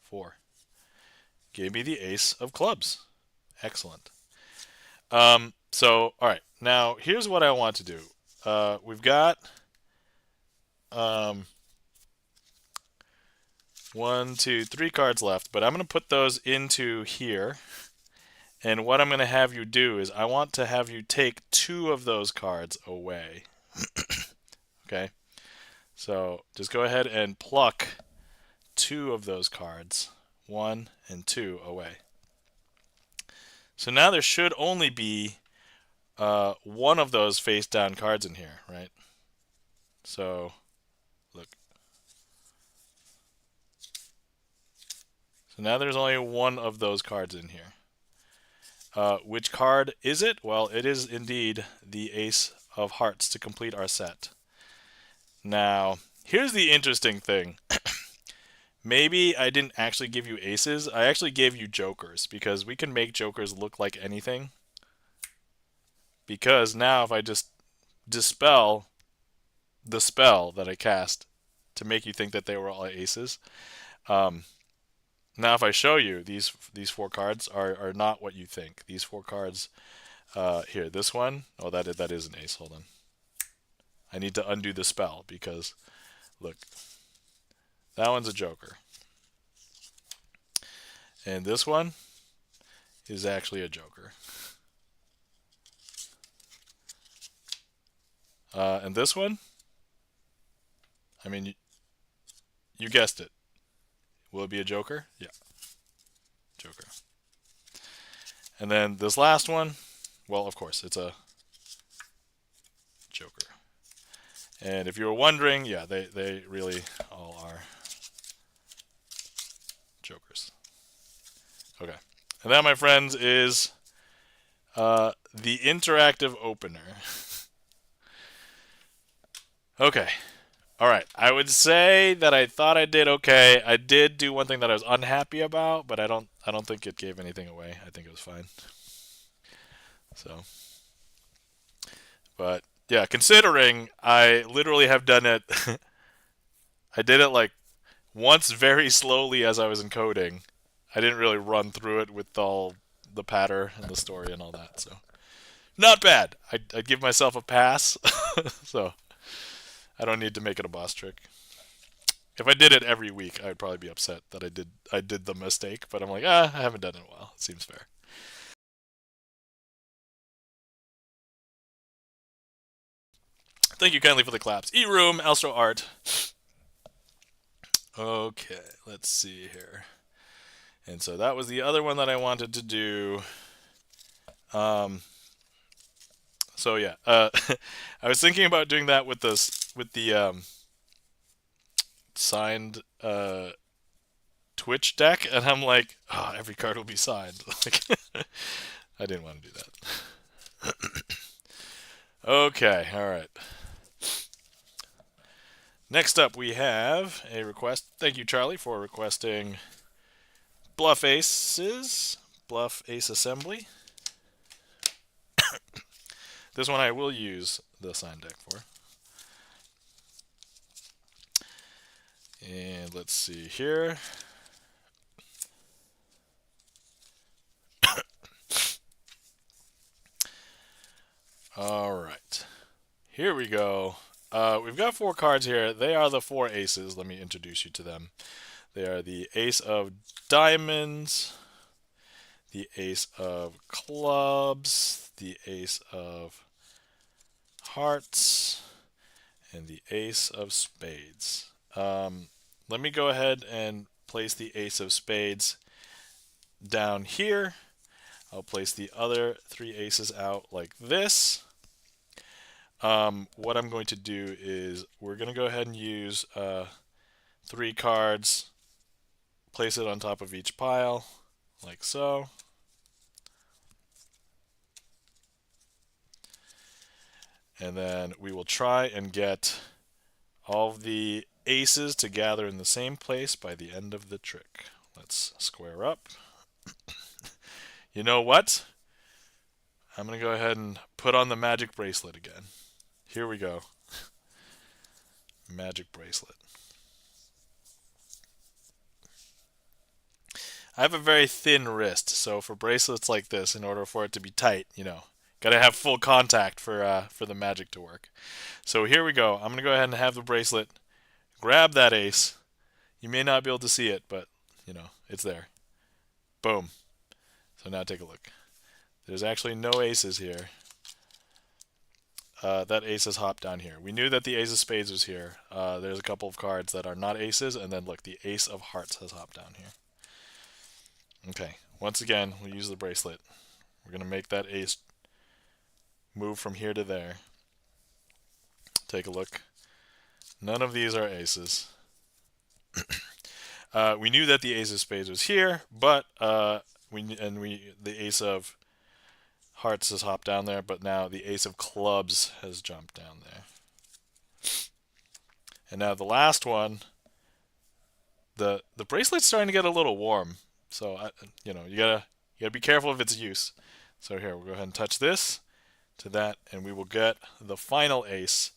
4. Gave me the Ace of Clubs. Excellent. So, all right. Now, here's what I want to do. We've got 1, 2, 3 cards left, but I'm going to put those into here. And what I'm going to have you do is I want to have you take 2 of those cards away. Okay? So just go ahead and pluck 2 of those cards, 1 and 2, away. So now there should only be 1 of those face down cards in here, right? So look. So now there's only 1 of those cards in here. Which card is it? Well, it is indeed the Ace of Hearts to complete our set. Now, here's the interesting thing. Maybe I didn't actually give you aces. I actually gave you jokers, because we can make jokers look like anything. Because now if I just dispel the spell that I cast to make you think that they were all aces, now if I show you these 4 cards are not what you think. These 4 cards, here, this one, oh, that is an ace. Hold on. I need to undo the spell because, look, that one's a joker. And this one is actually a joker. And this one, I mean, you guessed it. Will it be a joker? Yeah. Joker. And then this last one, well, of course, it's a joker. And if you were wondering, yeah, they really all are jokers. Okay. And that, my friends, is the interactive opener. Okay. All right. I would say that I thought I did okay. I did do one thing that I was unhappy about, but I don't think it gave anything away. I think it was fine. So, But yeah, considering I literally have done it, I did it like once very slowly as I was encoding. I didn't really run through it with all the patter and the story and all that. So not bad. I'd give myself a pass. So I don't need to make it a boss trick. If I did it every week, I'd probably be upset that I did the mistake. But I'm like, I haven't done it in a while. It seems fair. Thank you kindly for the claps. E-Room, Astro Art. Okay, let's see here. And so that was the other one that I wanted to do. Um, so yeah, I was thinking about doing that with the signed Twitch deck, and I'm like, oh, every card will be signed. Like, I didn't want to do that. Okay, all right. Next up, we have a request. Thank you, Charlie, for requesting Bluff Aces, Bluff Ace Assembly. This one I will use the sign deck for. And let's see here. All right. Here we go. We've got 4 cards here. They are the 4 aces. Let me introduce you to them. They are the Ace of Diamonds, the Ace of Clubs, the Ace of Hearts, and the Ace of Spades. Let me go ahead and place the Ace of Spades down here. I'll place the other 3 aces out like this. What I'm going to do is we're going to go ahead and use 3 cards, place it on top of each pile, like so. And then we will try and get all of the aces to gather in the same place by the end of the trick. Let's square up. You know what? I'm going to go ahead and put on the magic bracelet again. Here we go. Magic bracelet. I have a very thin wrist, so for bracelets like this, in order for it to be tight, gotta have full contact for the magic to work. So here we go. I'm gonna go ahead and have the bracelet. Grab that ace. You may not be able to see it, but it's there. Boom. So now take a look. There's actually no aces here. That ace has hopped down here. We knew that the ace of spades was here. There's a couple of cards that are not aces, and then look, the ace of hearts has hopped down here. Okay, once again, we'll use the bracelet. We're going to make that ace move from here to there. Take a look. None of these are aces. We knew that the ace of spades was here, but the ace of hearts has hopped down there, but now the ace of clubs has jumped down there. And now the last one, the bracelet's starting to get a little warm. So you gotta be careful of its use. So here, we'll go ahead and touch this to that, and we will get the final ace.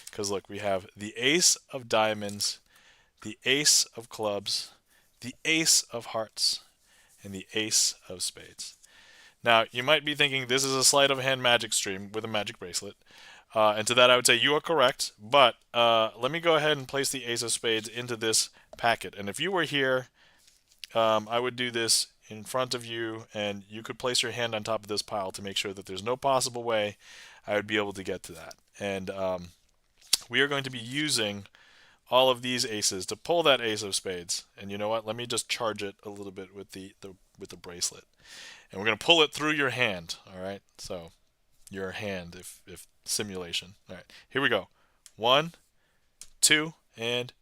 Because look, we have the ace of diamonds, the ace of clubs, the ace of hearts, and the ace of spades. Now, you might be thinking this is a sleight of hand magic stream with a magic bracelet. And to that, I would say you are correct. But let me go ahead and place the ace of spades into this packet. And if you were here, I would do this in front of you, and you could place your hand on top of this pile to make sure that there's no possible way I would be able to get to that. And we are going to be using all of these aces to pull that ace of spades. And you know what? Let me just charge it a little bit with the bracelet. And we're going to pull it through your hand, all right? So your hand, if simulation. All right, here we go. 1, 2, and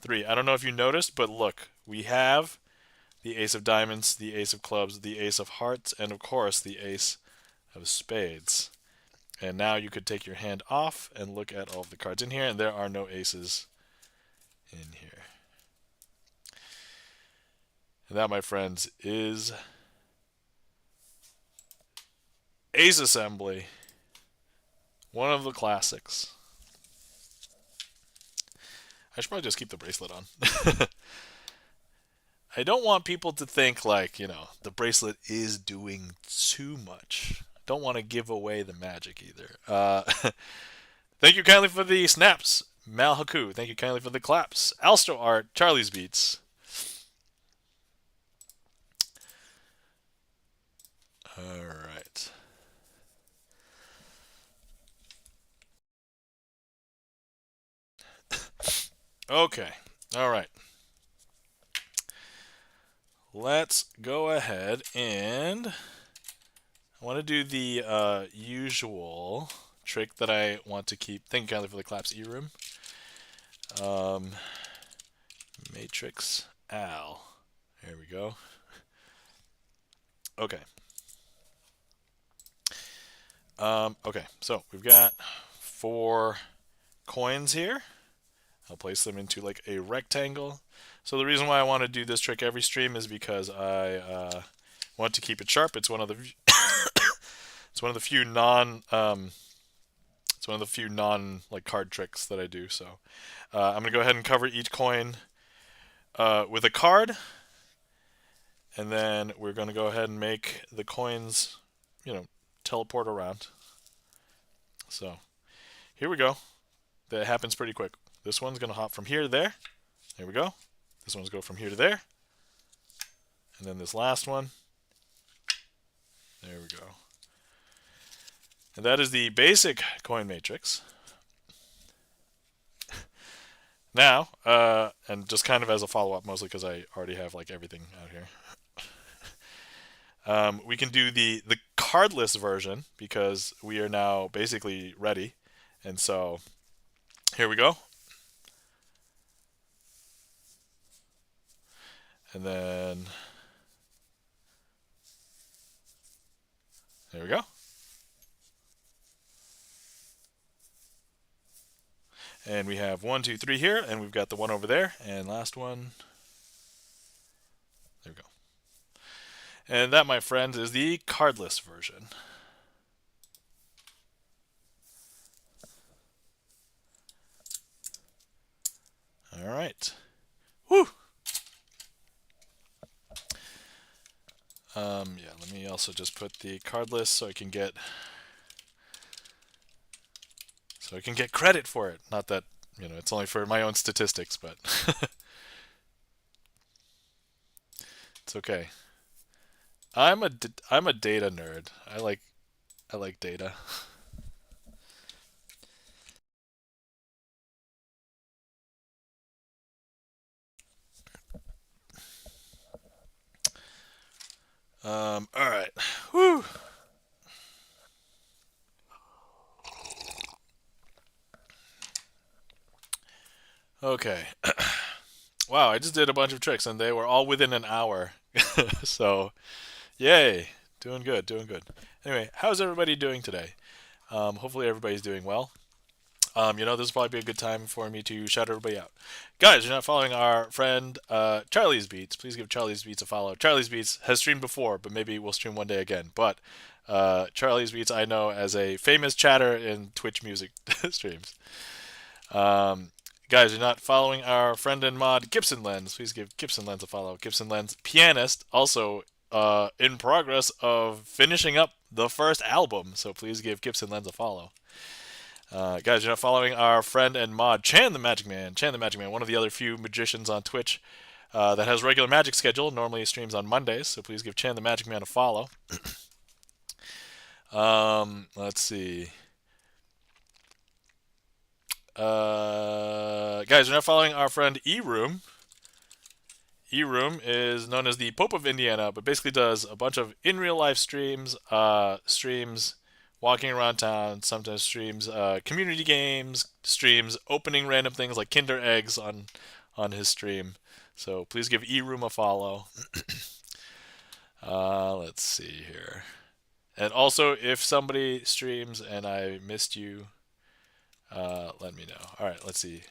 3. I don't know if you noticed, but look, we have the ace of diamonds, the ace of clubs, the ace of hearts, and of course the ace of spades. And now you could take your hand off and look at all of the cards in here, and there are no aces in here. And that, my friends, is Ace Assembly One of the classics. I should probably just keep the bracelet on. I don't want people to think like, the bracelet is doing too much. Don't want to give away the magic either. Thank you kindly for the snaps. Mal Haku, thank you kindly for the claps. Alstro Art, Charlie's Beats. Alright. Okay. Alright. Let's go ahead and I want to do the usual trick that I want to keep. Thank you kindly for the claps, E-Room. Matrix Al. There we go. Okay. Okay, so we've got 4 coins here. I'll place them into like a rectangle. So the reason why I want to do this trick every stream is because I want to keep it sharp. It's one of the it's one of the few non like card tricks that I do. So I'm gonna go ahead and cover each coin with a card, and then we're gonna go ahead and make the coins, teleport around. So here we go. That happens pretty quick. This one's gonna hop from here to there. There we go. This one's go from here to there. And then this last one. There we go. And that is the basic coin matrix. Now, and just kind of as a follow-up, mostly because I already have like everything out here. We can do the cardless version because we are now basically ready. And so here we go. And then there we go. And we have 1, 2, 3 here, and we've got the one over there, and last one. There we go. And that, my friends, is the cardless version. All right. Woo! Yeah, let me also just put the cardless so I can get credit for it. Not that, it's only for my own statistics, but it's okay. I'm a data nerd. I like data. All right. Woo. Okay. Wow, I just did a bunch of tricks and they were all within an hour. So, yay. Doing good, doing good. Anyway, how's everybody doing today? Hopefully everybody's doing well. This will probably be a good time for me to shout everybody out. Guys, you're not following our friend Charlie's Beats. Please give Charlie's Beats a follow. Charlie's Beats has streamed before, but maybe we'll stream one day again. But Charlie's Beats I know as a famous chatter in Twitch music streams. Guys, you're not following our friend and mod Gibson Lens. Please give Gibson Lens a follow. Gibson Lens, pianist, also in progress of finishing up the first album. So please give Gibson Lens a follow. Guys, you're not following our friend and mod Chan the Magic Man. Chan the Magic Man, one of the other few magicians on Twitch that has regular magic schedule. Normally streams on Mondays, so please give Chan the Magic Man a follow. Let's see. Guys, you're not following our friend E-Room. E-Room is known as the Pope of Indiana, but basically does a bunch of in real life streams, walking around town, sometimes streams community games, streams opening random things like Kinder eggs on his stream. So please give E-Room a follow. Let's see here. And also, if somebody streams and I missed you, let me know. All right, let's see.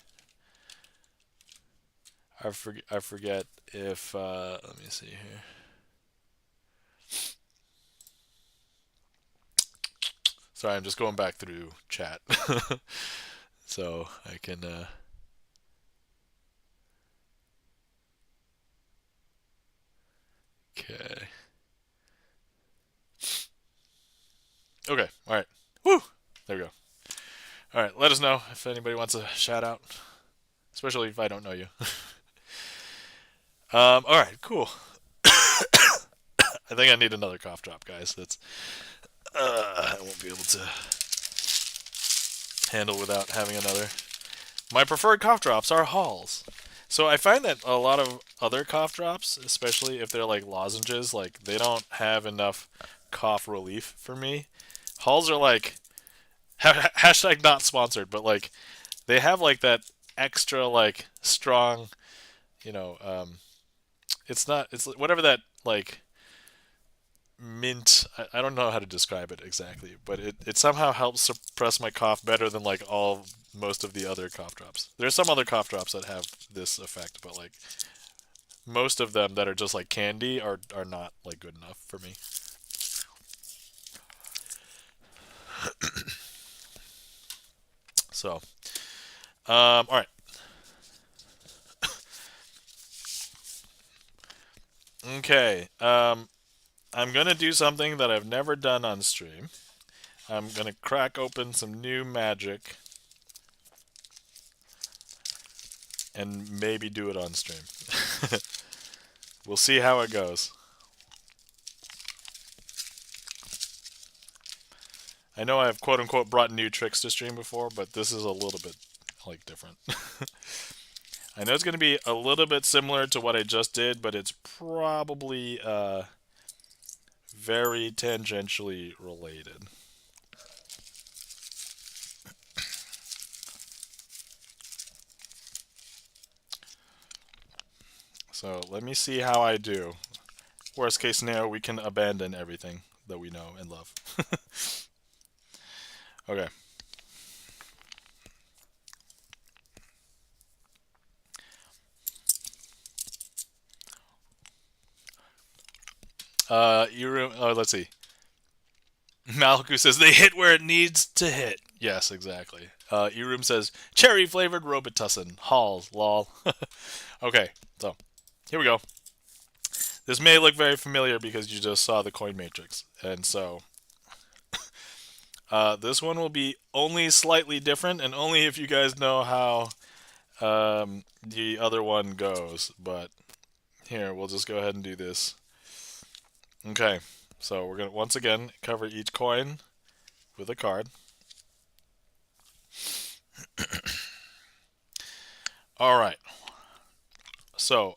I forget if let me see here. Sorry, I'm just going back through chat. So I can. Okay. Okay. All right. Woo! There we go. All right. Let us know if anybody wants a shout out, especially if I don't know you. All right. Cool. I think I need another cough drop, guys. That's I won't be able to handle without having another. My preferred cough drops are Halls. So I find that a lot of other cough drops, especially if they're like lozenges, like they don't have enough cough relief for me. Halls are like hashtag not sponsored, but like they have like that extra like strong, you know, it's not it's whatever that like mint. I don't know how to describe it exactly, but it somehow helps suppress my cough better than like all most of the other cough drops. There's some other cough drops that have this effect, but like most of them that are just like candy are not like good enough for me. So, all right. Okay. I'm gonna do something that I've never done on stream. I'm gonna crack open some new magic and maybe do it on stream. We'll see how it goes. I know I've quote unquote brought new tricks to stream before, but this is a little bit like different. I know it's going to be a little bit similar to what I just did, but it's probably very tangentially related. So let me see how I do. Worst case scenario, we can abandon everything that we know and love. Okay. Let's see. Maliku says they hit where it needs to hit. Yes, exactly. Eroom says cherry flavored Robitussin. Halls, lol. Okay, so here we go. This may look very familiar because you just saw the coin matrix, and so this one will be only slightly different, and only if you guys know how the other one goes. But here, we'll just go ahead and do this. Okay, so we're gonna once again cover each coin with a card. All right. So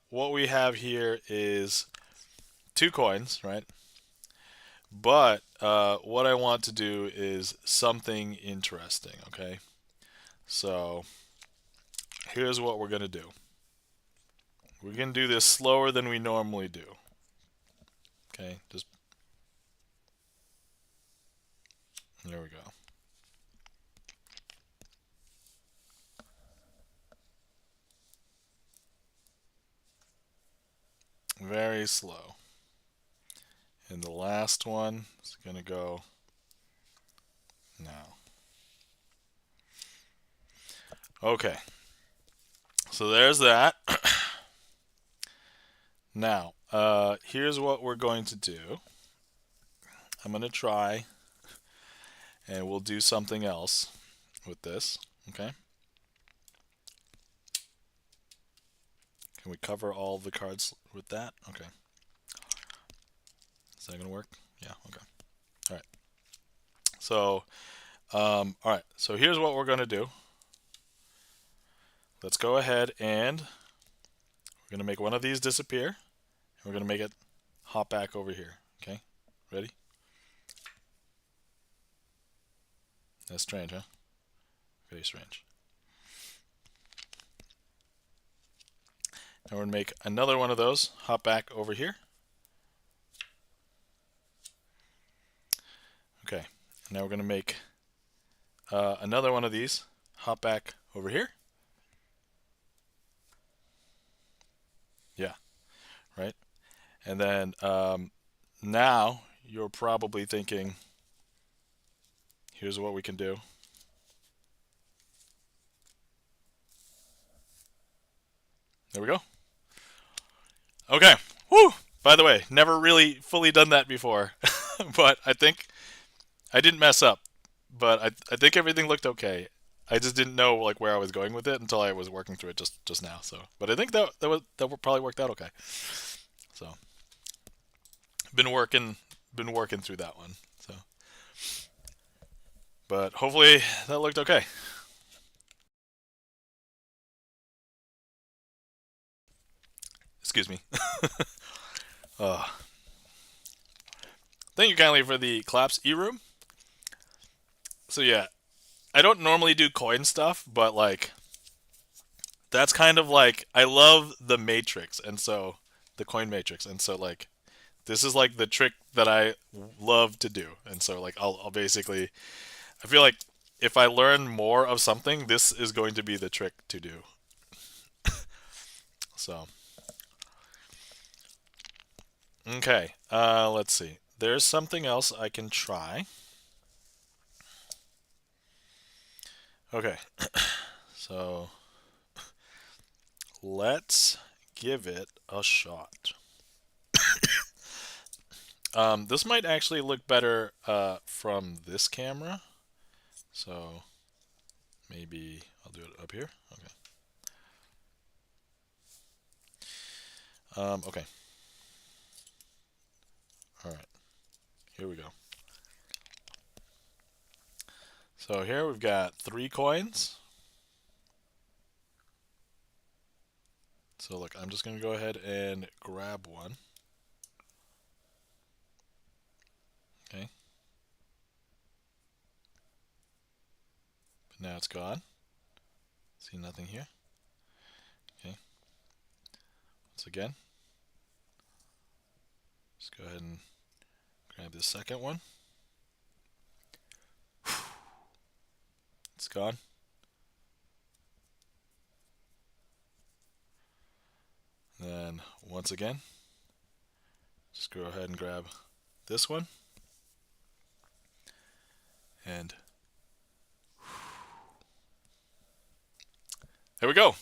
what we have here is two coins, right? But what I want to do is something interesting, okay? So here's what we're going to do. We're going to do this slower than we normally do. Okay, just there we go. Very slow. And the last one is going to go now. Okay, so there's that. Now, here's what we're going to do. I'm going to try, and we'll do something else with this, okay? Can we cover all the cards with that? Okay. Is that going to work? Yeah, okay. All right. So, all right. So here's what we're going to do. Let's go ahead and we're going to make one of these disappear. And we're going to make it hop back over here. Okay? Ready? That's strange, huh? Very strange. Now we're going to make another one of those hop back over here. Okay. Now we're going to make another one of these hop back over here. Yeah. Right? And then now you're probably thinking, here's what we can do. There we go. Okay. Woo! By the way, never really fully done that before, but I think I didn't mess up. But I think everything looked okay. I just didn't know like where I was going with it until I was working through it just now. So, but I think that probably worked out okay. So, been working been working through that one. So, but hopefully that looked okay. Excuse me. uh, Thank you kindly for the claps, E-room. So yeah, I don't normally do coin stuff, but like that's kind of like I love the matrix, and so the coin matrix, and so like this is like the trick that I love to do, and so like I'll basically I feel like if I learn more of something, this is going to be the trick to do. So okay, let's see. There's something else I can try. Okay, so let's give it a shot. This might actually look better from this camera. So maybe I'll do it up here. Okay. Okay. All right. Here we go. So here we've got 3 coins. So look, I'm just going to go ahead and grab one. Okay. But now it's gone. See nothing here. Okay. Once again, just go ahead and grab the second one. It's gone. Then once again, just go ahead and grab this one. And there we go.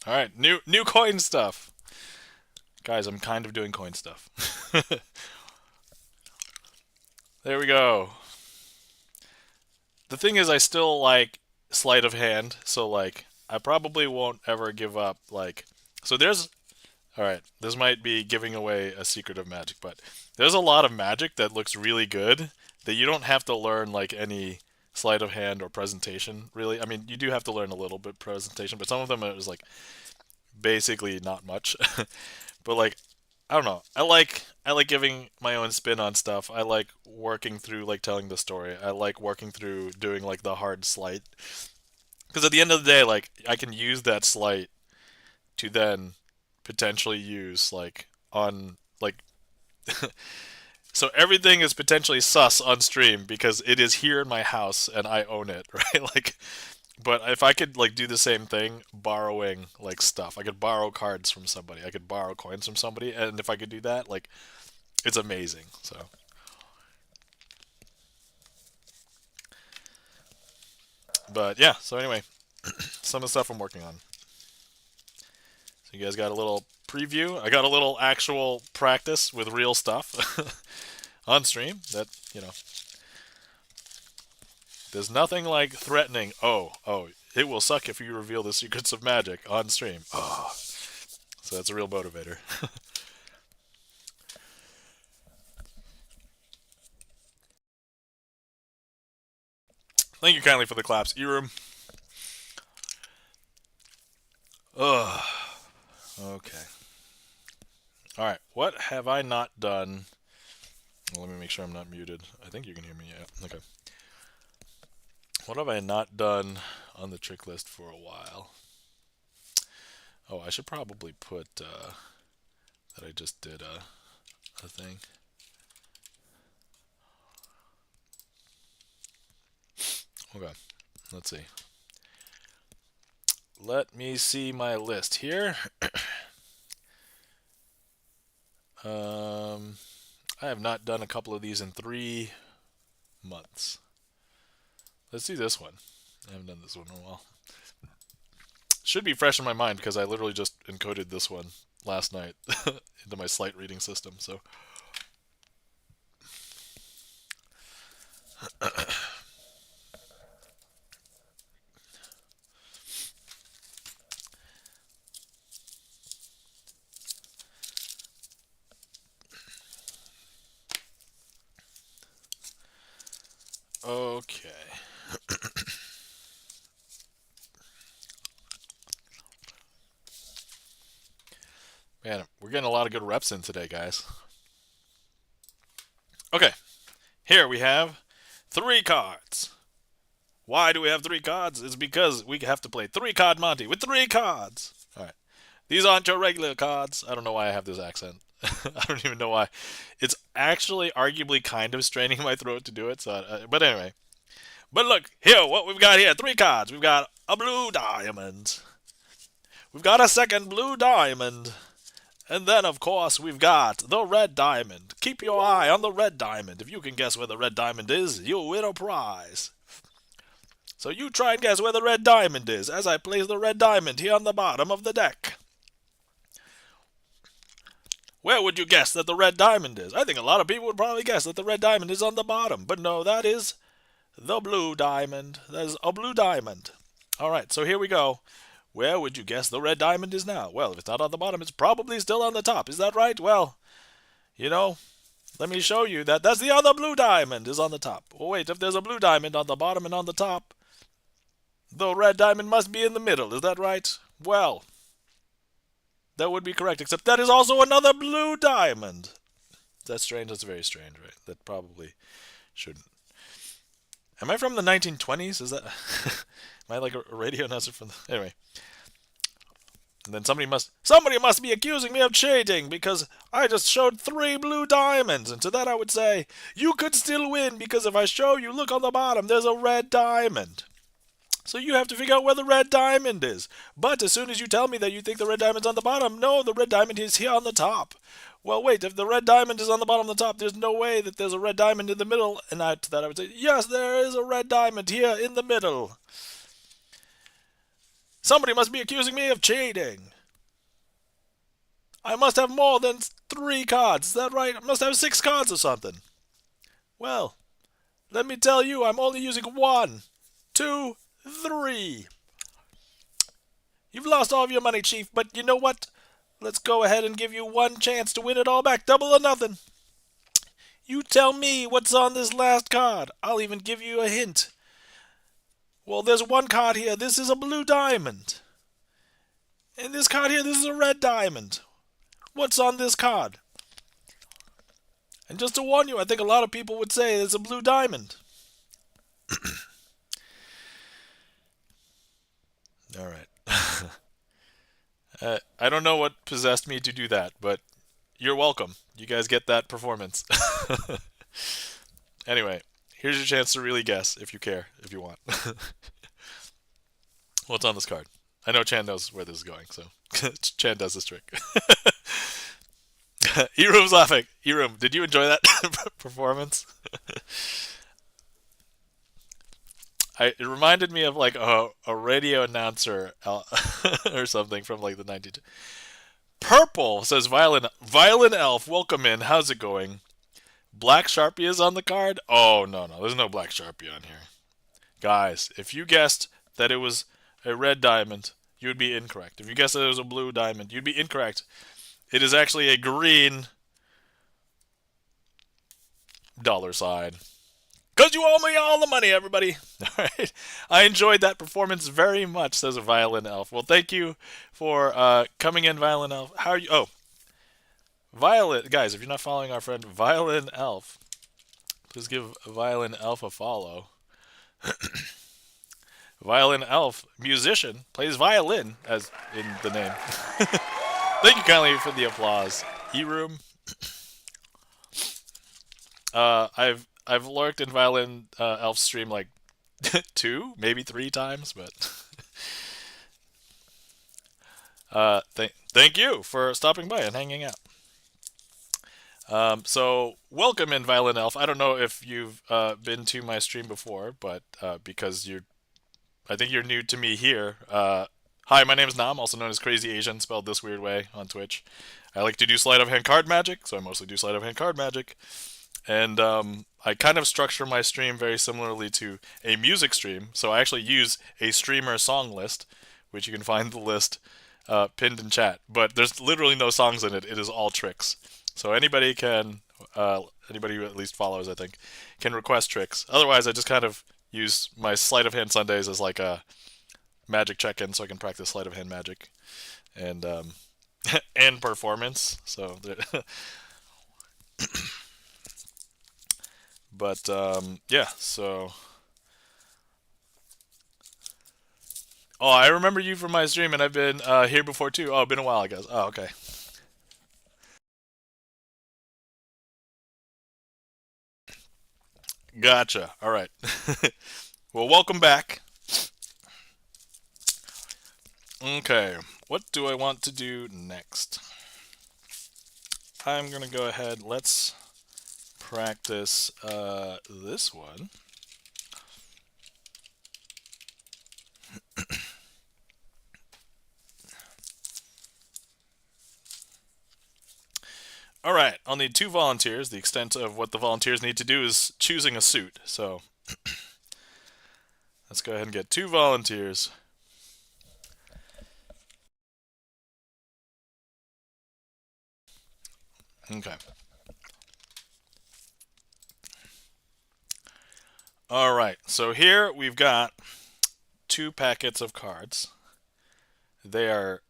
All right, new coin stuff. Guys, I'm kind of doing coin stuff. There we go. The thing is, I still like sleight of hand, so like I probably won't ever give up. Like, so there's all right. This might be giving away a secret of magic, but there's a lot of magic that looks really good that you don't have to learn like any sleight of hand or presentation. Really, I mean, you do have to learn a little bit presentation, but some of them is like basically not much. But like I don't know. I like giving my own spin on stuff. I like working through like telling the story. I like working through doing like the hard sleight. Because at the end of the day, like I can use that sleight to then potentially use like on like so everything is potentially sus on stream because it is here in my house and I own it, right? Like but if I could like do the same thing, borrowing like stuff, I could borrow cards from somebody, I could borrow coins from somebody, and if I could do that, like it's amazing. So, but yeah. So anyway, some of the stuff I'm working on. So you guys got a little preview. I got a little actual practice with real stuff on stream. That you know, there's nothing like threatening. Oh, it will suck if you reveal the secrets of magic on stream. Oh, so that's a real motivator. Thank you kindly for the claps, E-room. Ugh. Okay. All right. What have I not done? Well, let me make sure I'm not muted. I think you can hear me. Yeah. Okay. What have I not done on the trick list for a while? Oh, I should probably put that I just did a thing. Okay. Let's see. Let me see my list here. I have not done a couple of these in 3 months. Let's see this one. I haven't done this one in a while. Should be fresh in my mind because I literally just encoded this one last night into my Sleight reading system. So, okay. Man, we're getting a lot of good reps in today, guys. Okay, here we have 3 cards. Why do we have 3 cards? It's because we have to play 3-card Monty with 3 cards. All right. These aren't your regular cards. I don't know why I have this accent. I don't even know why. It's actually arguably kind of straining my throat to do it. So, but anyway. But look, here, what we've got here. 3 cards. We've got a blue diamond. We've got a second blue diamond. And then, of course, we've got the red diamond. Keep your eye on the red diamond. If you can guess where the red diamond is, you'll win a prize. So you try and guess where the red diamond is as I place the red diamond here on the bottom of the deck. Where would you guess that the red diamond is? I think a lot of people would probably guess that the red diamond is on the bottom. But no, that is the blue diamond. That is a blue diamond. All right, so here we go. Where would you guess the red diamond is now? Well, if it's not on the bottom, it's probably still on the top. Is that right? Well, you know, let me show you that that's the other blue diamond is on the top. Oh, wait, if there's a blue diamond on the bottom and on the top, the red diamond must be in the middle. Is that right? Well, that would be correct, except that is also another blue diamond. That's strange. That's very strange, right? That probably shouldn't. Am I from the 1920s? Is that... Am I like a radio announcer from the... Anyway. And then somebody must be accusing me of cheating because I just showed 3 blue diamonds. And to that I would say, you could still win because if I show you, look on the bottom, there's a red diamond. So you have to figure out where the red diamond is. But as soon as you tell me that you think the red diamond's on the bottom, no, the red diamond is here on the top. Well, wait, if the red diamond is on the bottom of the top, there's no way that there's a red diamond in the middle. And to that I would say, yes, there is a red diamond here in the middle. Somebody must be accusing me of cheating. I must have more than 3 cards. Is that right? I must have 6 cards or something. Well, let me tell you, I'm only using 1, 2, 3. You've lost all of your money, Chief, but you know what? Let's go ahead and give you 1 chance to win it all back. Double or nothing. You tell me what's on this last card. I'll even give you a hint. Well, there's 1 card here. This is a blue diamond. And this card here, this is a red diamond. What's on this card? And just to warn you, I think a lot of people would say it's a blue diamond. All right. I don't know what possessed me to do that, but you're welcome. You guys get that performance. Anyway, here's your chance to really guess if you care, if you want. What's on this card? I know Chan knows where this is going, so Chan does this trick. Eroom's laughing. Eroom, did you enjoy that performance? It reminded me of like a radio announcer or something from like the 1920s. Purple says Violin Elf, welcome in. How's it going? Black Sharpie is on the card? Oh, no. There's no Black Sharpie on here. Guys, if you guessed that it was a red diamond, you would be incorrect. If you guessed that it was a blue diamond, you'd be incorrect. It is actually a green $sign. Because you owe me all the money, everybody. All right. I enjoyed that performance very much, says a Violin Elf. Well, thank you for coming in, Violin Elf. How are you? Oh, Violet. Guys, if you're not following our friend Violin Elf, please give Violin Elf a follow. Violin Elf, musician, plays violin, as in the name. Thank you kindly for the applause. E-Room. I've lurked in Violin Elf's stream like 2, maybe 3 times, but thank you for stopping by and hanging out. So welcome in Violin Elf. I don't know if you've been to my stream before, but because I think you're new to me here. Hi, my name is Nam, also known as Crazy Asian, spelled this weird way on Twitch. I like to do sleight of hand card magic, so I mostly do sleight of hand card magic. And I kind of structure my stream very similarly to a music stream. So I actually use a streamer song list, which you can find the list pinned in chat. But there's literally no songs in it. It is all tricks. So anybody who at least follows, I think, can request tricks. Otherwise, I just kind of use my sleight of hand Sundays as like a magic check-in, so I can practice sleight of hand magic and and performance. So But yeah, so. Oh, I remember you from my stream, and I've been here before too. Oh, been a while, I guess. Oh, okay. Gotcha. All right. Well, welcome back. Okay, what do I want to do next? I'm gonna go ahead. Let's practice this one. All right, I'll need 2 volunteers. The extent of what the volunteers need to do is choosing a suit. So let's go ahead and get 2 volunteers. Okay. All right, so here we've got 2 packets of cards. They are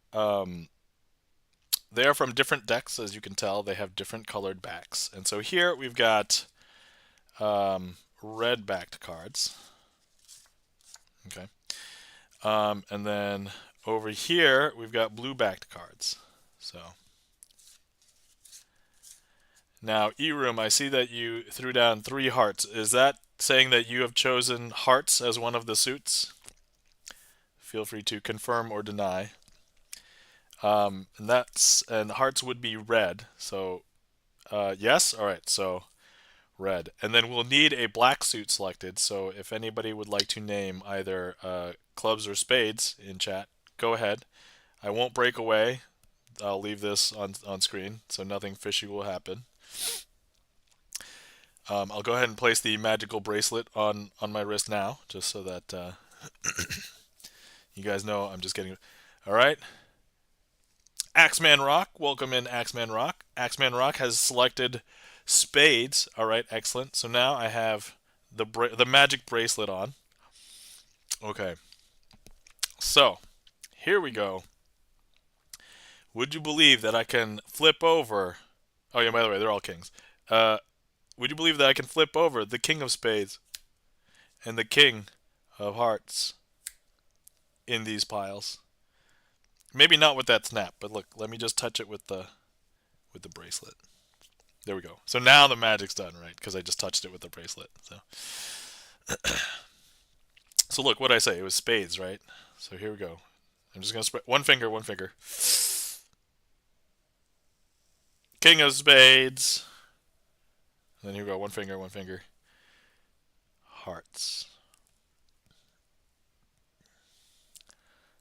from different decks, as you can tell. They have different colored backs, and so here we've got red-backed cards. Okay, and then over here we've got blue-backed cards. So now, E-Room, I see that you threw down 3 hearts. Is that saying that you have chosen hearts as one of the suits? Feel free to confirm or deny. And hearts would be red. So yes. All right. So red, and then we'll need a black suit selected. So if anybody would like to name either clubs or spades in chat, go ahead. I won't break away. I'll leave this on screen, so nothing fishy will happen. I'll go ahead and place the magical bracelet on my wrist now, just so that you guys know I'm just getting. All right. Axeman Rock, welcome in Axeman Rock. Axeman Rock has selected spades. All right, excellent. So now I have the magic bracelet on. Okay. So here we go. Would you believe that I can flip over? Oh yeah, by the way, they're all kings. Would you believe that I can flip over the king of spades and the king of hearts in these piles? Maybe not with that snap, but look, let me just touch it with the bracelet. There we go. So now the magic's done, right? Because I just touched it with the bracelet. So look, what I say? It was spades, right? So here we go. I'm just gonna spread one finger, one finger. King of spades. And then here we go, one finger, one finger. Hearts.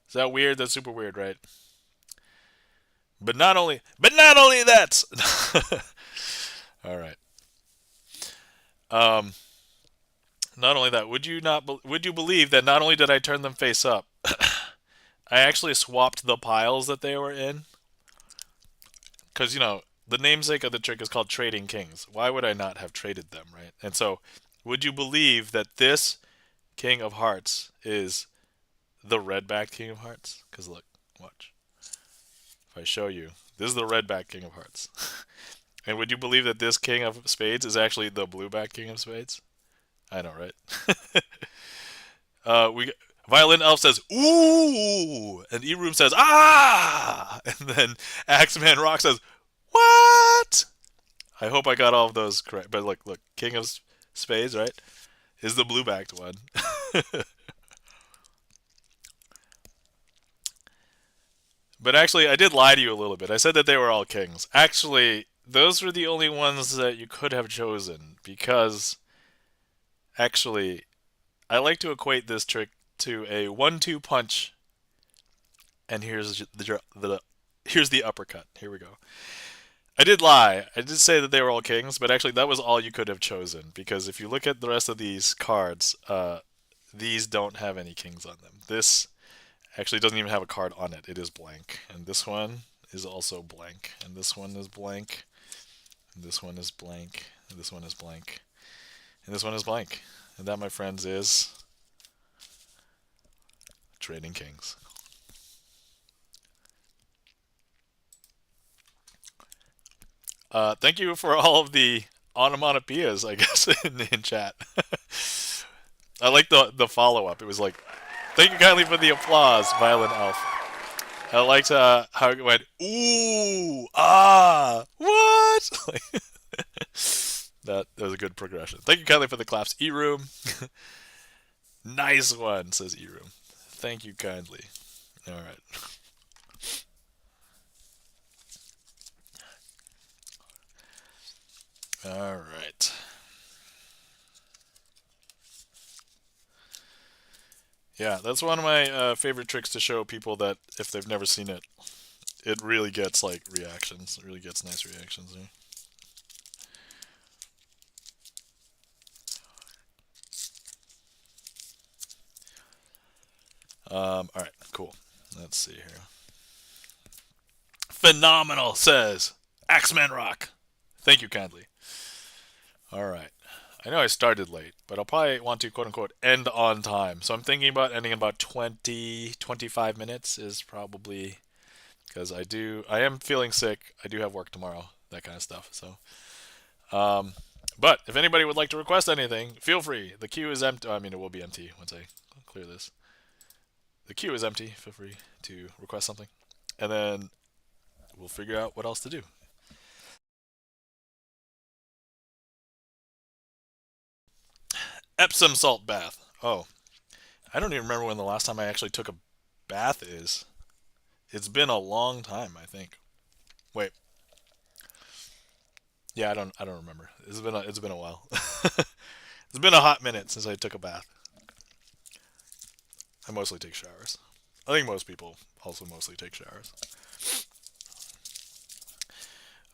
Is that weird? That's super weird, right? But not only that. All right. Not only that, would you believe that not only did I turn them face up, I actually swapped the piles that they were in? Because the namesake of the trick is called trading kings. Why would I not have traded them, right? And so, would you believe that this king of hearts is the red-backed king of hearts? Because look, watch. If I show you, this is the red-backed king of hearts. And would you believe that this king of spades is actually the blue-backed king of spades? I know, right? Violin Elf says ooh, and E-Room says ah, and then Axeman Rock says what? I hope I got all of those correct. But look, King of Spades, right, is the blue-backed one. But actually, I did lie to you a little bit. I said that they were all kings. Actually, those were the only ones that you could have chosen because actually, I like to equate this trick to a 1-2 punch, and here's the uppercut. Here we go. I did lie. I did say that they were all kings, but actually that was all you could have chosen because if you look at the rest of these cards, these don't have any kings on them. This actually doesn't even have a card on it. It is blank, and this one is also blank, and this one is blank, and this one is blank, and this one is blank, and this one is blank. And that, my friends, is Trading Kings. Thank you for all of the onomatopoeias, I guess, in chat. I like the follow up. It was like, thank you kindly for the applause, Violent Elf. I liked how it went, ooh, ah, what? That was a good progression. Thank you kindly for the claps, E-Room. Nice one, says E-Room. Thank you kindly. All right. All right. Yeah, that's one of my favorite tricks to show people that if they've never seen it, it really gets like reactions. It really gets nice reactions there. All right, cool. Let's see here. Phenomenal, says Axeman Rock. Thank you kindly. All right. I know I started late, but I'll probably want to quote unquote end on time. So I'm thinking about ending in about 20, 25 minutes is probably because I am feeling sick. I do have work tomorrow, that kind of stuff. So, but if anybody would like to request anything, feel free. The queue is empty. I mean, it will be empty once I clear this. The queue is empty. Feel free to request something, and then we'll figure out what else to do. Epsom salt bath. Oh, I don't even remember when the last time I actually took a bath is. It's been a long time, I think. Wait. Yeah, I don't remember. It's been a while. It's been a hot minute since I took a bath. I mostly take showers. I think most people also mostly take showers.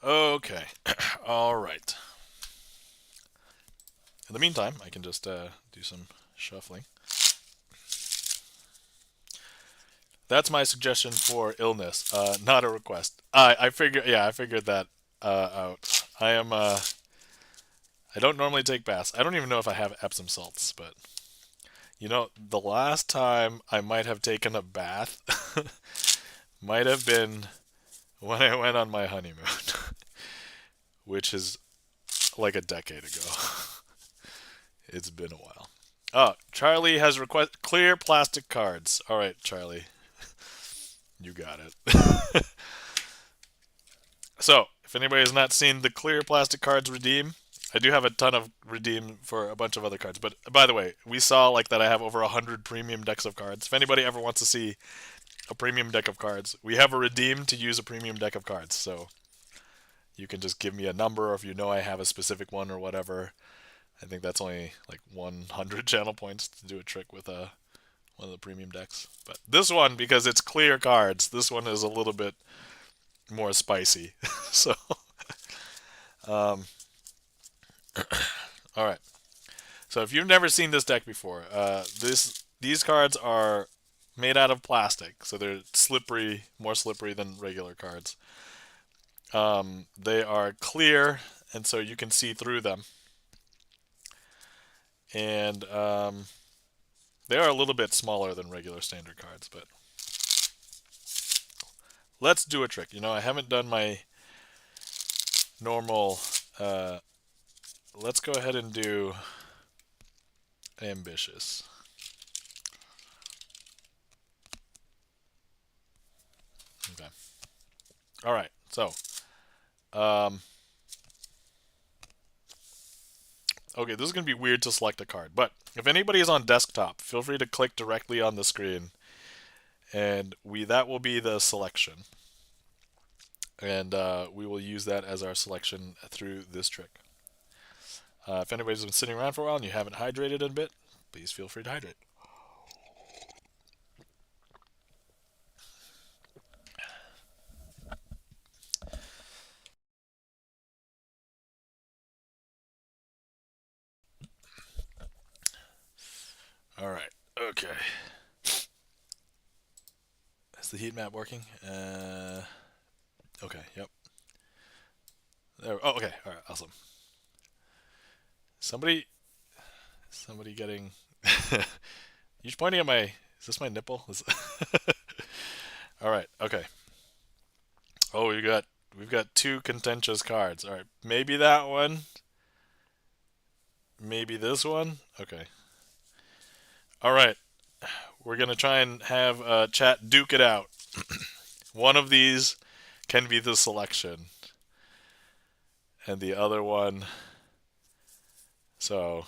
Okay. All right. In the meantime, I can just do some shuffling. That's my suggestion for illness, not a request. I figured, yeah, I figured that out. I don't normally take baths. I don't even know if I have Epsom salts, but the last time I might have taken a bath might have been when I went on my honeymoon, which is like a decade ago. It's been a while. Oh, Charlie has request clear plastic cards. All right, Charlie. You got it. So, if anybody has not seen the clear plastic cards redeem, I do have a ton of redeem for a bunch of other cards. But by the way, we saw like that I have over 100 premium decks of cards. If anybody ever wants to see a premium deck of cards, we have a redeem to use a premium deck of cards. So you can just give me a number, or if you know I have a specific one or whatever. I think that's only like 100 channel points to do a trick with one of the premium decks. But this one, because it's clear cards, this one is a little bit more spicy. So, um, all right. So if you've never seen this deck before, these cards are made out of plastic, so they're slippery, more slippery than regular cards. They are clear, and so you can see through them. And they are a little bit smaller than regular standard cards, but let's do a trick. I haven't done my normal. Let's go ahead and do ambitious. Okay. All right. So, okay, this is going to be weird to select a card, but if anybody is on desktop, feel free to click directly on the screen, and that will be the selection. and we will use that as our selection through this trick. If anybody's been sitting around for a while and you haven't hydrated in a bit, please feel free to hydrate. All right. Okay. Is the heat map working? Okay. Yep. There. Oh, okay. All right. Awesome. Somebody getting. You pointing at my? Is this my nipple? All right. Okay. Oh, we've got two contentious cards. All right. Maybe that one. Maybe this one. Okay. All right. We're gonna try and have chat duke it out. One of these can be the selection, and the other one. So,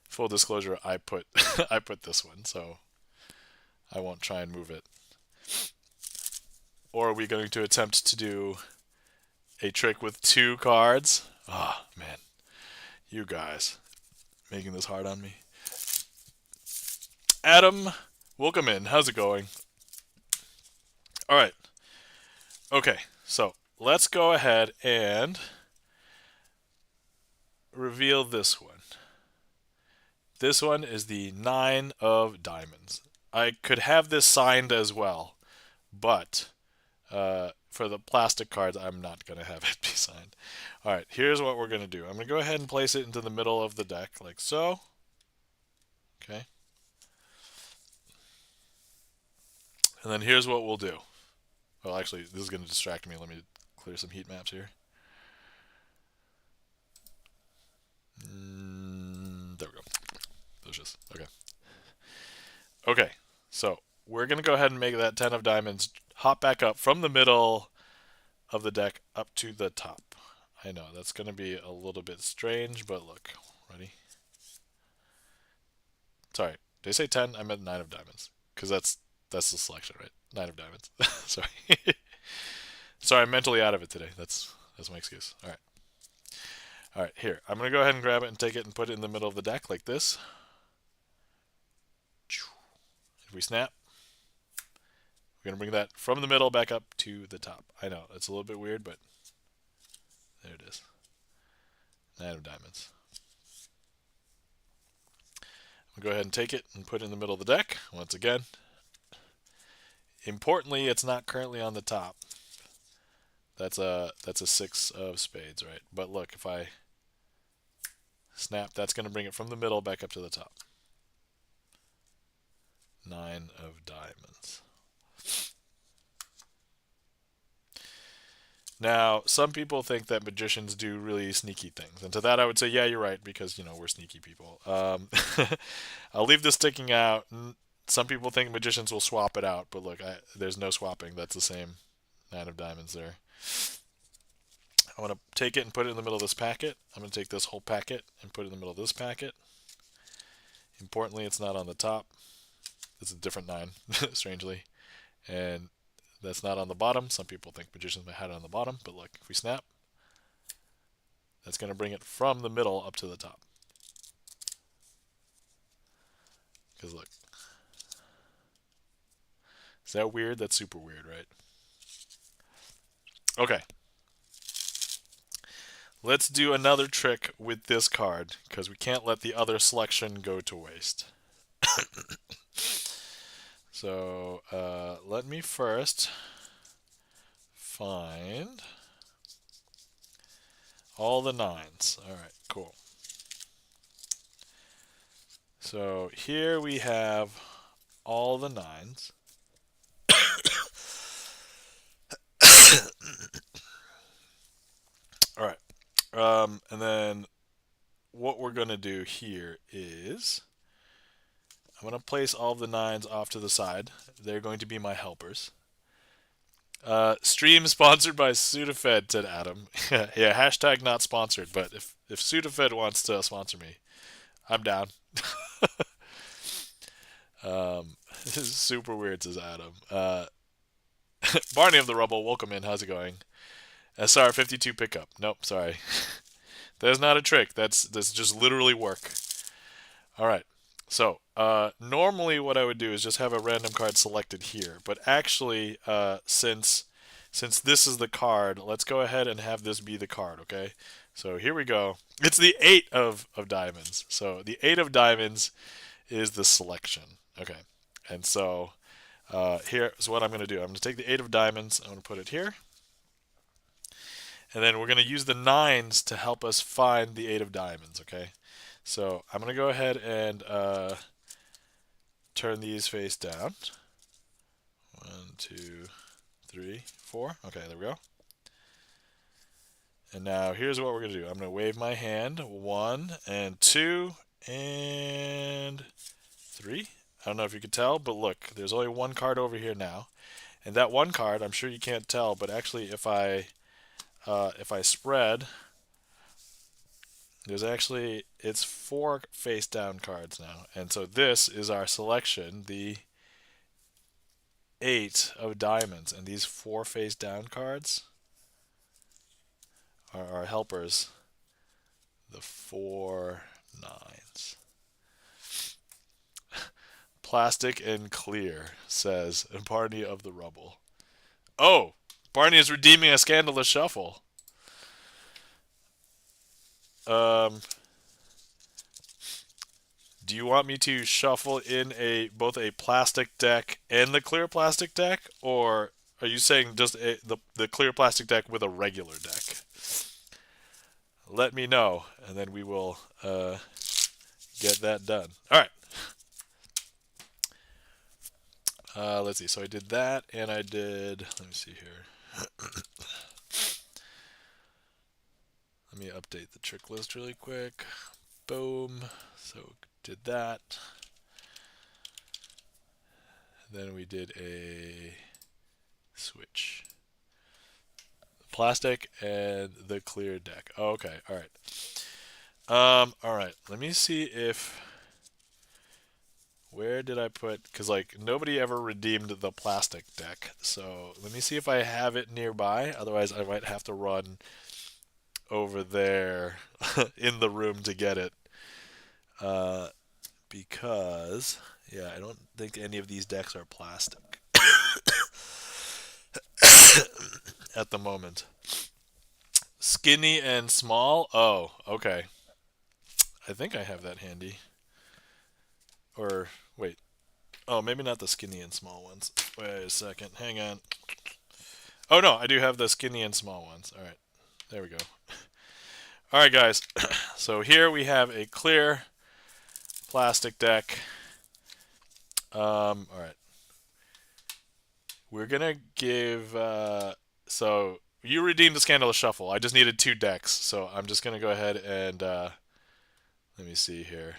full disclosure, I put I put this one, so I won't try and move it. Or are we going to attempt to do a trick with two cards? Ah, oh, man. You guys making this hard on me. Adam, welcome in. How's it going? All right. Okay, so let's go ahead and reveal this one. This one is the 9 of diamonds. I could have this signed as well, but for the plastic cards, I'm not going to have it be signed. All right, here's what we're going to do. I'm going to go ahead and place it into the middle of the deck, like so. Okay. And then here's what we'll do. Well, actually, this is going to distract me. Let me clear some heat maps here. There we go. Delicious. Okay. Okay, so we're going to go ahead and make that 10 of diamonds hop back up from the middle of the deck up to the top. I know, that's going to be a little bit strange, but look. Ready? Sorry, did I say 10? I meant 9 of diamonds. Because that's the selection, right? 9 of diamonds. Sorry. Sorry, I'm mentally out of it today. That's my excuse. All right. All right, here. I'm going to go ahead and grab it and take it and put it in the middle of the deck like this. If we snap, we're going to bring that from the middle back up to the top. I know, it's a little bit weird, but there it is. 9 of diamonds. I'm going to go ahead and take it and put it in the middle of the deck. Once again, importantly, it's not currently on the top. That's a 6 of spades, right? But look, if I snap, that's going to bring it from the middle back up to the top. 9 of diamonds. Now, some people think that magicians do really sneaky things. And to that I would say, yeah, you're right, because, we're sneaky people. I'll leave this sticking out. Some people think magicians will swap it out, but look, there's no swapping. That's the same 9 of diamonds there. I want to take it and put it in the middle of this packet. I'm going to take this whole packet and put it in the middle of this packet. Importantly, it's not on the top. It's a different 9, strangely. And that's not on the bottom. Some people think magicians might have it on the bottom, but look, if we snap, that's going to bring it from the middle up to the top. Because look. Is that weird? That's super weird, right? Okay. Let's do another trick with this card, because we can't let the other selection go to waste. So, let me first find all the 9s. All right, cool. So here we have all the 9s. All right. And then what we're going to do here is I'm going to place all the 9s off to the side. They're going to be my helpers. Stream sponsored by Sudafed, said Adam. Yeah, hashtag not sponsored, but if Sudafed wants to sponsor me, I'm down. This is super weird, says Adam. Barney of the Rubble, welcome in. How's it going? SR 52 pickup. Nope, sorry. That's not a trick. That's just literally work. All right. So normally what I would do is just have a random card selected here, but actually since this is the card, let's go ahead and have this be the card. Okay. So here we go. It's the 8 of diamonds. So the 8 of diamonds is the selection. Okay. And so here's what I'm going to do. I'm going to take the 8 of diamonds. I'm going to put it here. And then we're going to use the 9s to help us find the 8 of diamonds, okay? So I'm going to go ahead and turn these face down. 1, 2, 3, 4. Okay, there we go. And now here's what we're going to do. I'm going to wave my hand. 1 and 2 and 3. I don't know if you can tell, but look, there's only one card over here now. And that one card, I'm sure you can't tell, but actually if I spread, it's 4 face down cards now. And so this is our selection, the 8 of diamonds. And these 4 face down cards are our helpers, the 4 9s. Plastic and clear, says Barney of the Rubble. Oh, Barney is redeeming a scandalous shuffle. Do you want me to shuffle in both a plastic deck and the clear plastic deck, or are you saying just the clear plastic deck with a regular deck? Let me know, and then we will get that done. All right. Let's see. So I did that, and I did. Let me see here. Let me update the trick list really quick. Boom. So did that. Then we did a switch. Plastic and the clear deck. Oh, okay. All right. All right. Let me see if. Where did I put? Because like nobody ever redeemed the plastic deck. So let me see if I have it nearby. Otherwise, I might have to run over there in the room to get it. Because yeah, I don't think any of these decks are plastic at the moment. Skinny and small. Oh, okay. I think I have that handy. Or wait. Oh, maybe not the skinny and small ones. Wait a second. Hang on. Oh no, I do have the skinny and small ones. All right. There we go. All right, guys. So here we have a clear plastic deck. All right. We're gonna give. So you redeemed the Scandalous Shuffle. I just needed 2 decks, so I'm just gonna go ahead and let me see here.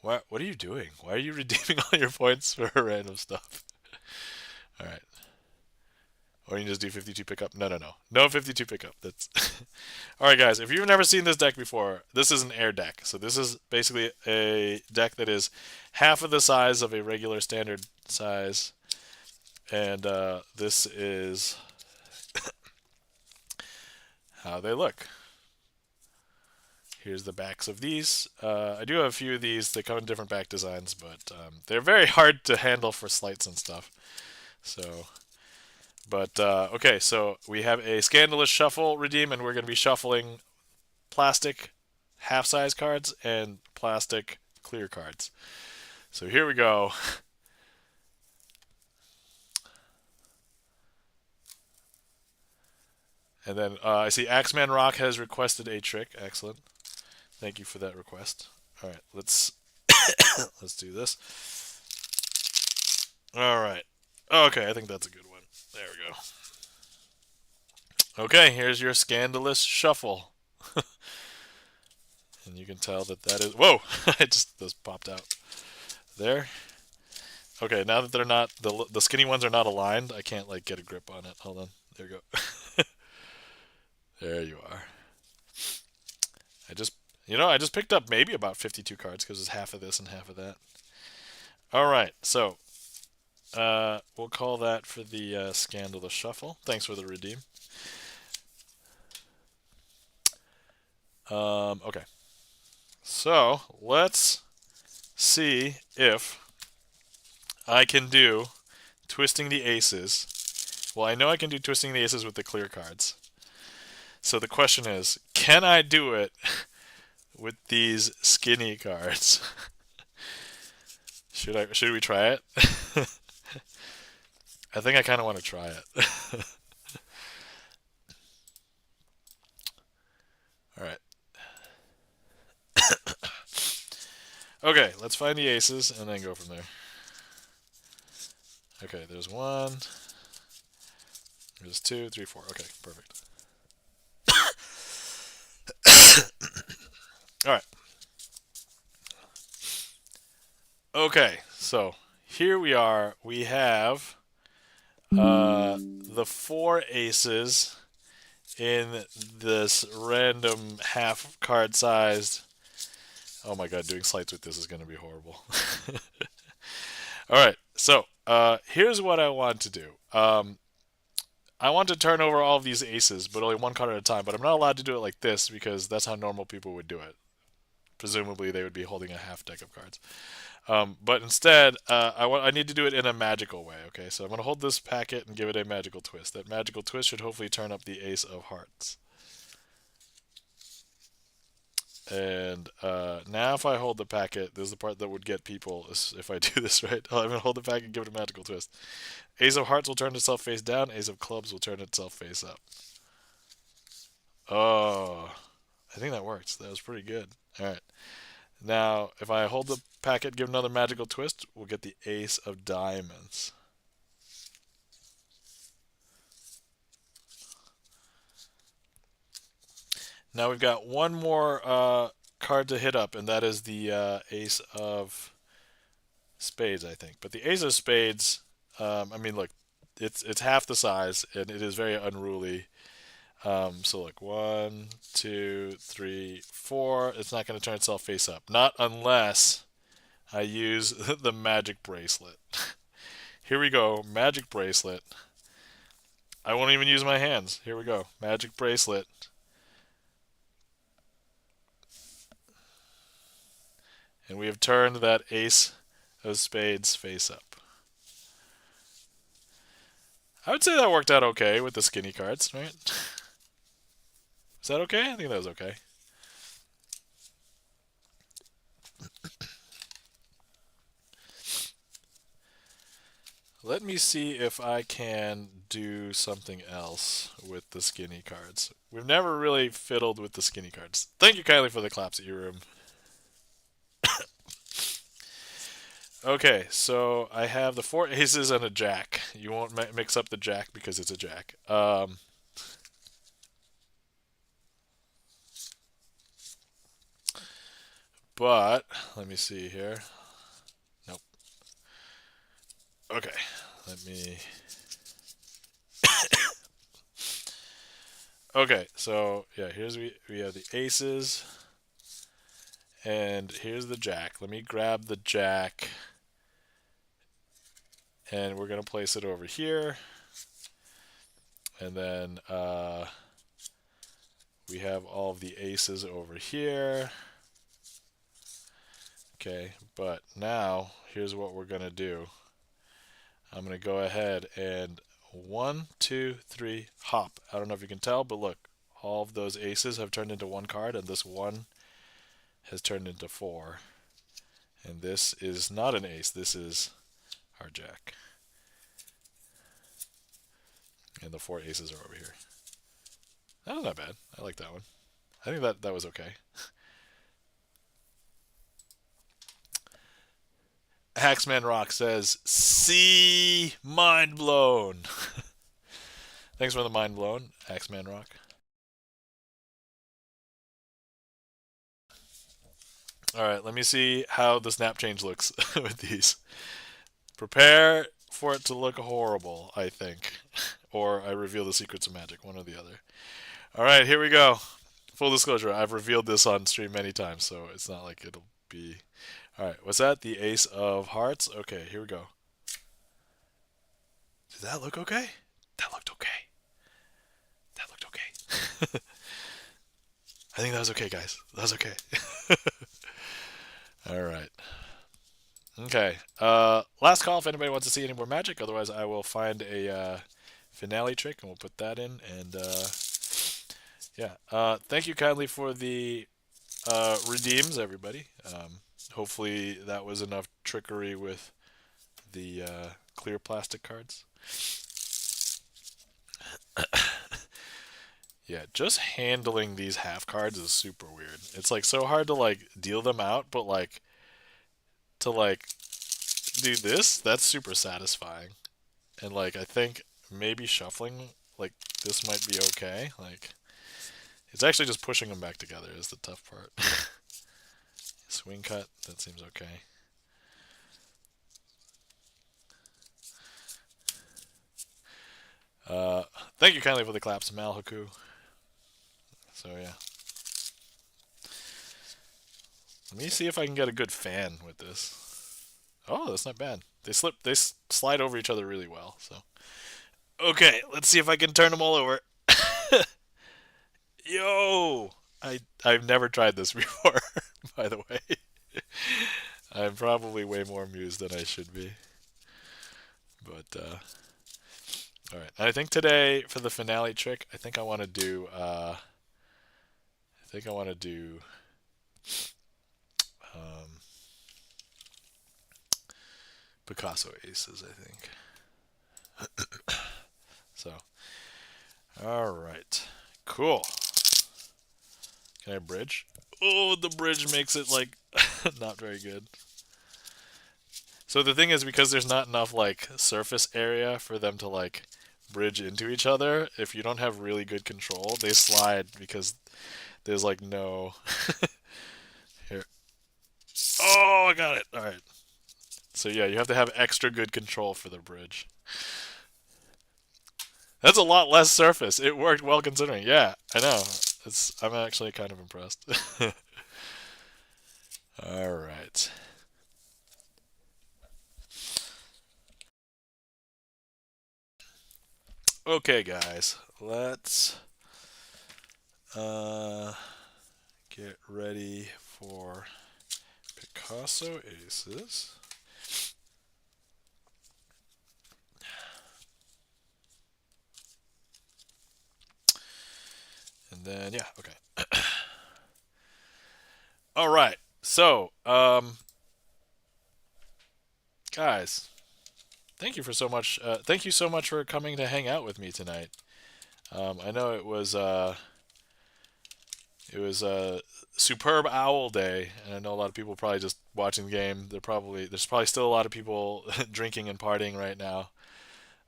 What are you doing? Why are you redeeming all your points for random stuff? All right. Or you can just do 52 pickup. No 52 pickup. That's all right, guys. If you've never seen this deck before, this is an air deck. So this is basically a deck that is half of the size of a regular standard size, and this is how they look. Here's the backs of these. I do have a few of these. They come in different back designs, but they're very hard to handle for sleights and stuff. So. But, okay, so we have a Scandalous Shuffle redeem, and we're going to be shuffling plastic half-size cards and plastic clear cards. So here we go. And then I see Axeman Rock has requested a trick. Excellent. Thank you for that request. All right, let's let's do this. All right. Okay, I think that's a good one. There we go. Okay, here's your Scandalous Shuffle. And you can tell that is... Whoa! It just popped out. There. Okay, now that they're not... The skinny ones are not aligned, I can't, like, get a grip on it. Hold on. There you go. There you are. I just picked up maybe about 52 cards because it's half of this and half of that. All right, so We'll call that for the Scandalous Shuffle. Thanks for the redeem. Okay. So let's see if I can do twisting the aces. Well, I know I can do twisting the aces with the clear cards. So the question is, can I do it with these skinny cards? Should we try it? I think I kind of want to try it. All right. Okay, let's find the aces and then go from there. Okay, there's 1. There's 2, 3, 4. Okay, perfect. All right. Okay, so here we are. We have the 4 aces in this random half card sized. Oh my god, doing sleights with this is going to be horrible. Alright, so here's what I want to do. I want to turn over all of these aces, but only 1 card at a time. But I'm not allowed to do it like this because that's how normal people would do it. Presumably, they would be holding a half deck of cards. But instead, I need to do it in a magical way. Okay, so I'm going to hold this packet and give it a magical twist. That magical twist should hopefully turn up the ace of hearts. And now if I hold the packet, this is the part that would get people if I do this right. I'm going to hold the packet and give it a magical twist. Ace of hearts will turn itself face down. Ace of clubs will turn itself face up. Oh, I think that works. That was pretty good. All right. Now, if I hold the packet, give another magical twist, we'll get the ace of diamonds. Now we've got one more card to hit up, and that is the ace of spades, I think. But the ace of spades, I mean, look, it's half the size, and it is very unruly. So look, 1, 2, 3, 4. It's not going to turn itself face up. Not unless I use the magic bracelet. Here we go, magic bracelet. I won't even use my hands. Here we go, magic bracelet. And we have turned that ace of spades face up. I would say that worked out okay with the skinny cards, right? Is that okay? I think that was okay. Let me see if I can do something else with the skinny cards. We've never really fiddled with the skinny cards. Thank you kindly for the claps at your room. Okay, so I have the 4 aces and a jack. You won't mix up the jack because it's a jack. But let me see here. Nope. Okay, let me. Okay, so yeah, we have the aces, and here's the jack. Let me grab the jack, and we're gonna place it over here, and then we have all of the aces over here. Okay, but now here's what we're gonna do. I'm gonna go ahead and 1, 2, 3, hop. I don't know if you can tell, but look, all of those aces have turned into 1 card, and this 1 has turned into 4. And this is not an ace, this is our jack. And the 4 aces are over here. That was not bad. I like that one. I think that was okay. Hacksman Rock says, "See, mind blown." Thanks for the mind blown, Hacksman Rock. All right, let me see how the snap change looks with these. Prepare for it to look horrible, I think. Or I reveal the secrets of magic, one or the other. All right, here we go. Full disclosure, I've revealed this on stream many times, so it's not like it'll be... All right, what's that? The ace of hearts? Okay, here we go. Did that look okay? That looked okay. That looked okay. I think that was okay, guys. That was okay. All right. Okay. Last call if anybody wants to see any more magic. Otherwise, I will find a finale trick and we'll put that in. And yeah. Thank you kindly for the redeems, everybody. Hopefully that was enough trickery with the clear plastic cards. Yeah, just handling these half cards is super weird. It's like so hard to like deal them out, but like to like do this, that's super satisfying. And like I think maybe shuffling like this might be okay. Like it's actually just pushing them back together is the tough part. Swing cut, that seems okay. Thank you kindly for the claps, Malhaku. So yeah. Let me see if I can get a good fan with this. Oh, that's not bad. They slide over each other really well. So okay, let's see if I can turn them all over. Yo, I've never tried this before. By the way, I'm probably way more amused than I should be. But all right, I think today for the finale trick, I think I want to do. I think I want to do. Um, Picasso aces, I think. So, all right, cool. Can I bridge? Oh, the bridge makes it like not very good. So the thing is, because there's not enough like surface area for them to like bridge into each other, if you don't have really good control, they slide because there's like no. Here. Oh, I got it. All right. So yeah, you have to have extra good control for the bridge. That's a lot less surface. It worked well considering. Yeah, I know. I'm actually kind of impressed. All right. Okay, guys. Let's get ready for Picasso aces. And then yeah, okay. All right. So, guys, thank you for so much. Thank you so much for coming to hang out with me tonight. I know it was a superb owl day, and I know a lot of people probably just watching the game. There's probably still a lot of people drinking and partying right now.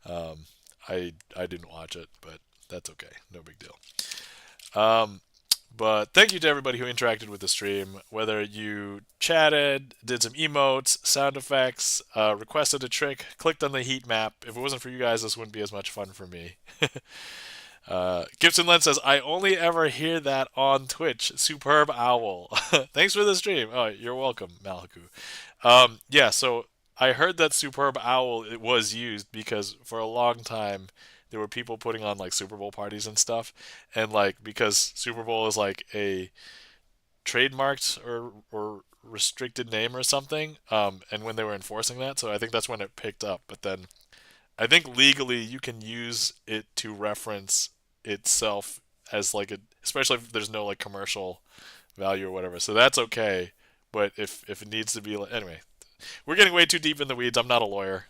I didn't watch it, but that's okay. No big deal. Um, but thank you to everybody who interacted with the stream, whether you chatted, did some emotes, sound effects, requested a trick, clicked on the heat map. If it wasn't for you guys, this wouldn't be as much fun for me. Gibson Len says, I only ever hear that on Twitch. Superb owl. Thanks for the stream. Oh, you're welcome, Malaku. Yeah, so I heard that superb owl it was used because for a long time there were people putting on like Super Bowl parties and stuff, and like because Super Bowl is like a trademarked or restricted name or something, and when they were enforcing that, so I think that's when it picked up. But then I think legally you can use it to reference itself as like a, especially if there's no like commercial value or whatever. So that's okay. But if it needs to be like, anyway, we're getting way too deep in the weeds. I'm not a lawyer.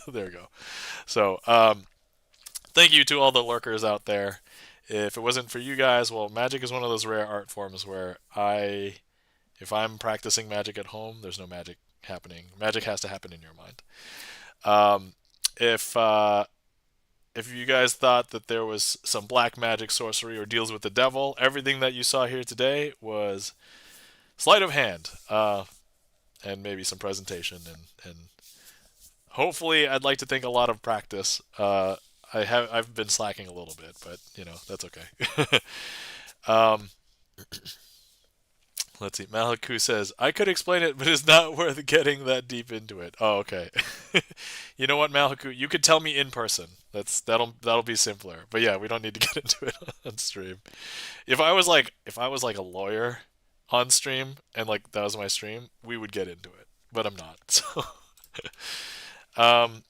There we go. So thank you to all the lurkers out there. If it wasn't for you guys, well, magic is one of those rare art forms where if I'm practicing magic at home, there's no magic happening. Magic has to happen in your mind. Um, if if you guys thought that there was some black magic sorcery or deals with the devil, everything that you saw here today was sleight of hand, and maybe some presentation and hopefully I'd like to think a lot of practice. I've been slacking a little bit, but you know that's okay. um, Let's see. Maliku says, I could explain it, but it's not worth getting that deep into it. Oh, okay. You know what, Maliku? You could tell me in person. That'll be simpler. But yeah, we don't need to get into it on stream. If I was like a lawyer on stream and like that was my stream, we would get into it. But I'm not. So um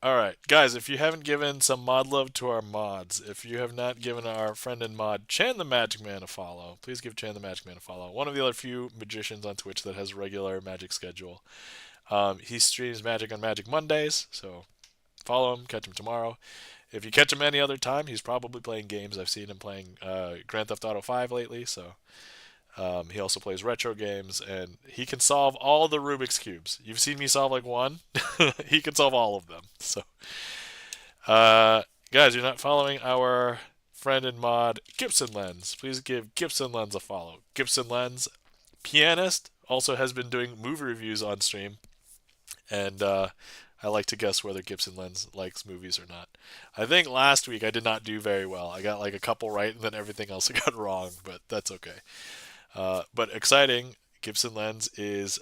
all right, guys, if you haven't given some mod love to our mods, if you have not given our friend and mod Chan the Magic Man a follow, please give Chan the Magic Man a follow. One of the other few magicians on Twitch that has a regular magic schedule. He streams magic on Magic Mondays, so follow him, catch him tomorrow. If you catch him any other time, he's probably playing games. I've seen him playing Grand Theft Auto 5 lately, so he also plays retro games, and he can solve all the Rubik's Cubes. You've seen me solve like one. He can solve all of them. So, guys, you're not following our friend and mod, Gibson Lens. Please give Gibson Lens a follow. Gibson Lens, pianist, also has been doing movie reviews on stream, and I like to guess whether Gibson Lens likes movies or not. I think last week I did not do very well. I got like a couple right, and then everything else I got wrong, but that's okay. But exciting, Gibson Lens is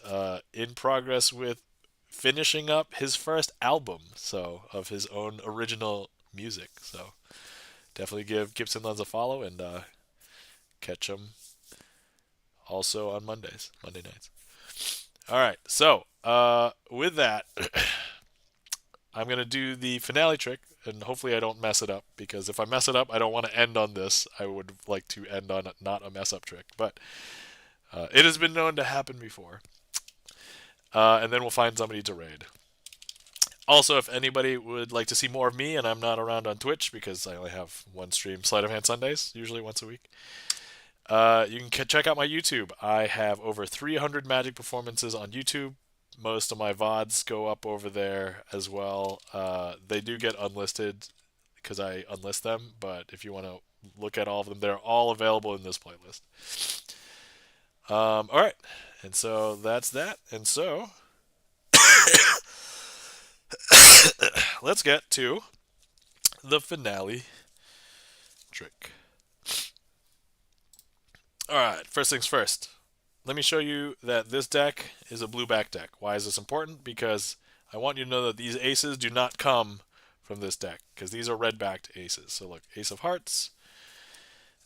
in progress with finishing up his first album, so of his own original music. So definitely give Gibson Lens a follow and catch him also on Monday nights. All right, so with that, I'm gonna do the finale trick, and hopefully I don't mess it up because if I mess it up, I don't want to end on this. I would like to end on not a mess up trick, but it has been known to happen before. And then we'll find somebody to raid. Also, if anybody would like to see more of me and I'm not around on Twitch because I only have one stream, Sleight of Hand Sundays, usually once a week, you can check out my YouTube. I have over 300 magic performances on YouTube. Most of my VODs go up over there as well. They do get unlisted because I unlist them, but if you want to look at all of them, they're all available in this playlist. All right, and so that's that. And so let's get to the finale trick. All right, first things first. Let me show you that this deck is a blue back deck. Why is this important? Because I want you to know that these aces do not come from this deck, because these are red backed aces. So look, Ace of Hearts,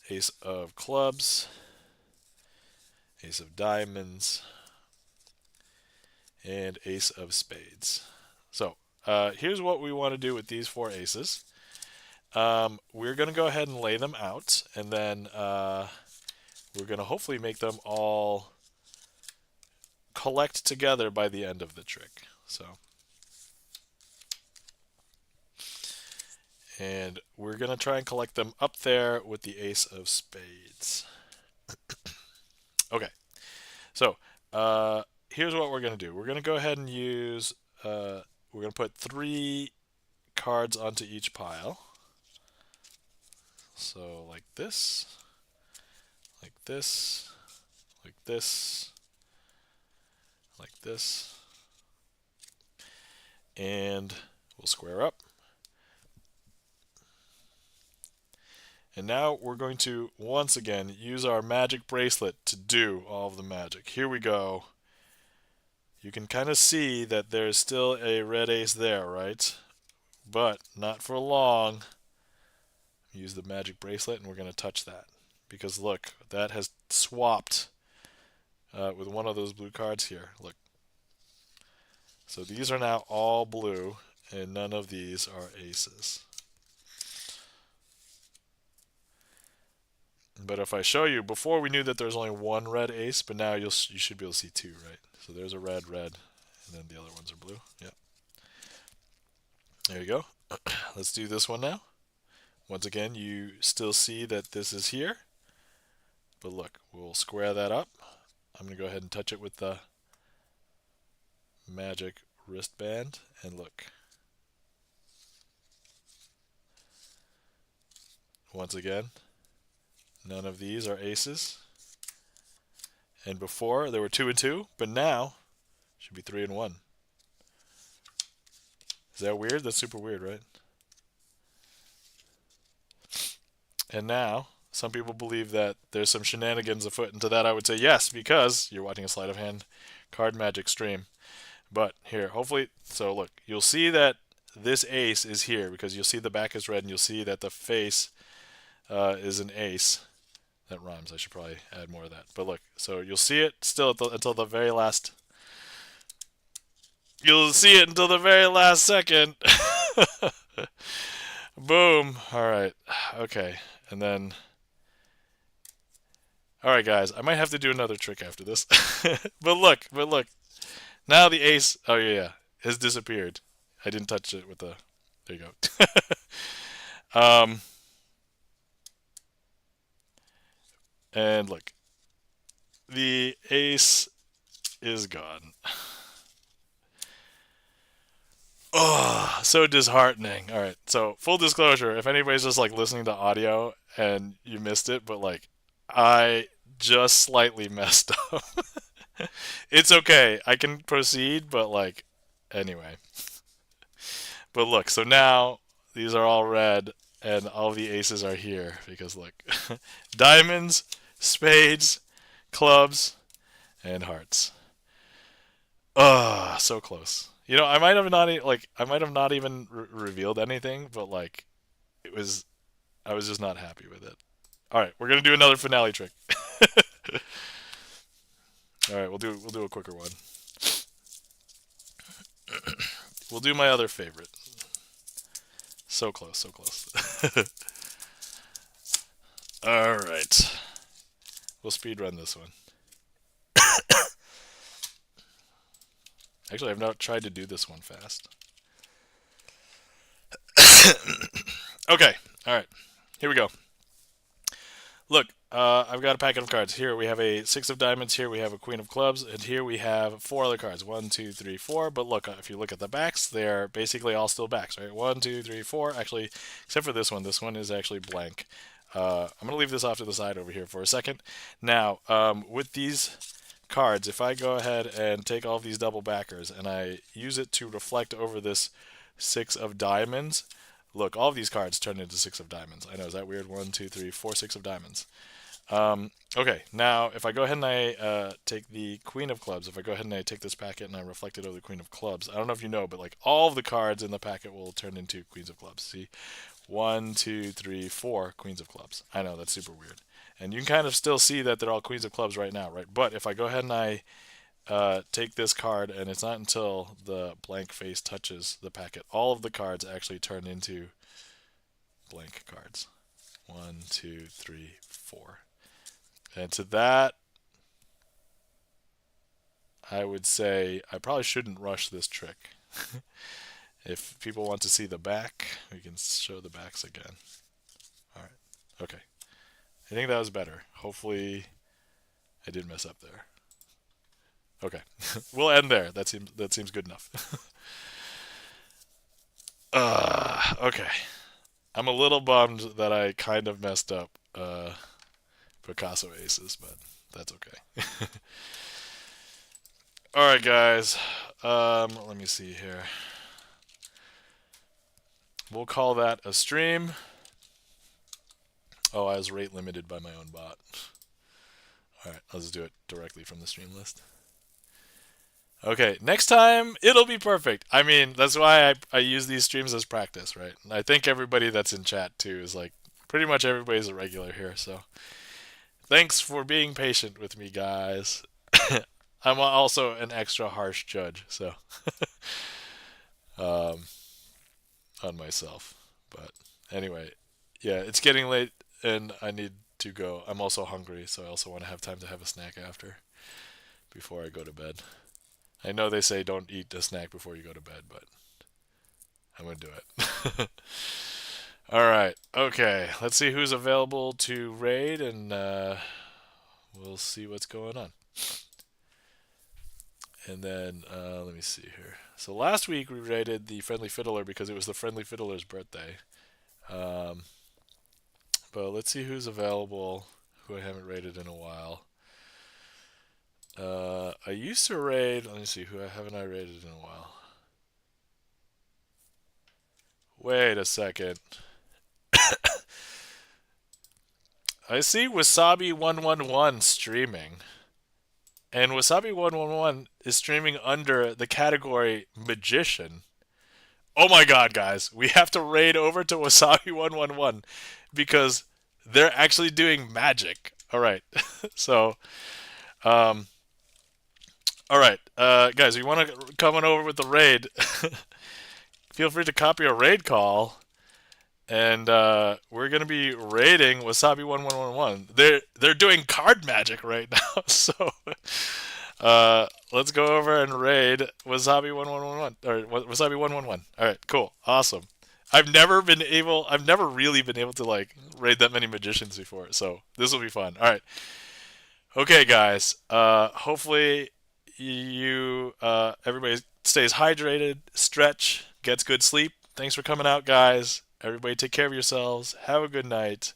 Ace of Clubs, Ace of Diamonds, and Ace of Spades. So here's what we want to do with these four aces. We're going to go ahead and lay them out, and then we're going to hopefully make them all collect together by the end of the trick. And we're going to try and collect them up there with the Ace of Spades. Okay, so here's what we're going to do. We're going to go ahead and use, we're going to put 3 cards onto each pile. So like this, like this, like this, like this, and we'll square up. And now we're going to, once again, use our magic bracelet to do all of the magic. Here we go. You can kind of see that there's still a red ace there, right? But not for long. Use the magic bracelet and we're going to touch that. Because look, that has swapped with one of those blue cards here. Look. So these are now all blue and none of these are aces. But if I show you, before we knew that there's only one red ace, but now you should be able to see 2, right? So there's a red, red, and then the other ones are blue. Yep. There you go. Let's do this one now. Once again, you still see that this is here. But look, we'll square that up. I'm going to go ahead and touch it with the magic wristband, and look. Once again, none of these are aces. And before, there were 2 and 2, but now, should be 3 and 1. Is that weird? That's super weird, right? And now, some people believe that there's some shenanigans afoot. And to that I would say yes, because you're watching a sleight of hand card magic stream. But here, hopefully, so look, you'll see that this ace is here because you'll see the back is red and you'll see that the face is an ace. That rhymes. I should probably add more of that. But look, so you'll see it still until the very last. You'll see it until the very last second. Boom. All right. Okay. And then. All right, guys. I might have to do another trick after this. But look. Now the ace. Oh yeah, has disappeared. I didn't touch it with the. There you go. And look, the ace is gone. Oh, so disheartening. All right, so full disclosure, if anybody's just like listening to audio and you missed it, but like I just slightly messed up. It's okay. I can proceed, but like anyway. But look, so now these are all red and all the aces are here because look. Diamonds, spades, clubs, and hearts. Oh, so close. You know, I might have not I might have not even revealed anything, but like it was I was just not happy with it. All right, we're going to do another finale trick. All right, we'll do a quicker one. We'll do my other favorite. So close, so close. All right. We'll speed run this one. Actually, I've not tried to do this one fast. Okay, all right. Here we go. Look, I've got a packet of cards. Here we have a six of diamonds. Here we have a queen of clubs. And here we have four other cards. 1, 2, 3, 4. But look, if you look at the backs, they're basically all still backs, right? 1, 2, 3, 4. Actually, except for this one. This one is actually blank. I'm going to leave this off to the side over here for a second. Now, with these cards, if I go ahead and take all of these double backers and I use it to reflect over this six of diamonds, look, all of these cards turn into six of diamonds. I know, is that weird? 1, 2, 3, 4, 6 of diamonds. Okay, now if I go ahead and I take the queen of clubs, if I go ahead and I take this packet and I reflect it over the queen of clubs, I don't know if you know, but like all of the cards in the packet will turn into queens of clubs. See, 1, 2, 3, 4 queens of clubs. I know, that's super weird. And you can kind of still see that they're all queens of clubs right now, right? But if I go ahead and I take this card, and it's not until the blank face touches the packet, all of the cards actually turn into blank cards. 1, 2, 3, 4. And to that, I would say I probably shouldn't rush this trick. If people want to see the back, we can show the backs again. All right. Okay. I think that was better. Hopefully, I didn't mess up there. Okay. We'll end there. That seems good enough. Okay. I'm a little bummed that I kind of messed up Picasso aces, but that's okay. All right, guys. Let me see here. We'll call that a stream. Oh, I was rate limited by my own bot. All right, I'll just do it directly from the stream list. Okay, next time it'll be perfect. I mean, that's why I use these streams as practice, right? And I think everybody that's in chat too is like, pretty much everybody's a regular here, so thanks for being patient with me, guys. I'm also an extra harsh judge, so on myself. But anyway, yeah, it's getting late and I need to go. I'm also hungry, so I also want to have time to have a snack after, before I go to bed. I know they say don't eat a snack before you go to bed, but I'm going to do it. All right. Okay. Let's see who's available to raid, and we'll see what's going on. And then let me see here. So last week we raided the Friendly Fiddler because it was the Friendly Fiddler's birthday. But let's see who's available, who I haven't raided in a while. I used to raid. Let me see, who haven't I raided in a while? Wait a second. I see Wasabi111 streaming. And Wasabi111 is streaming under the category Magician. Oh my god, guys. We have to raid over to Wasabi111 because they're actually doing magic. Alright. So, um, alright. Guys, you want to come on over with the raid? Feel free to copy a raid call. And we're gonna be raiding Wasabi1111. They're doing card magic right now, so let's go over and raid Wasabi1111 or Wasabi111. All right, cool, awesome. I've never really been able to like raid that many magicians before, so this will be fun. All right, okay, guys. Hopefully you everybody stays hydrated, stretch, gets good sleep. Thanks for coming out, guys. Everybody take care of yourselves. Have a good night.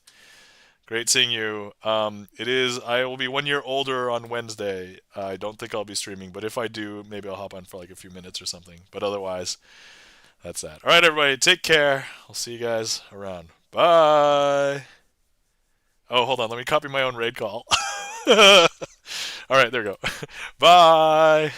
Great seeing you. I will be 1 year older on Wednesday. I don't think I'll be streaming, but if I do, maybe I'll hop on for like a few minutes or something. But otherwise, that's that. All right, everybody, take care. I'll see you guys around. Bye. Oh, hold on. Let me copy my own raid call. All right, there we go. Bye.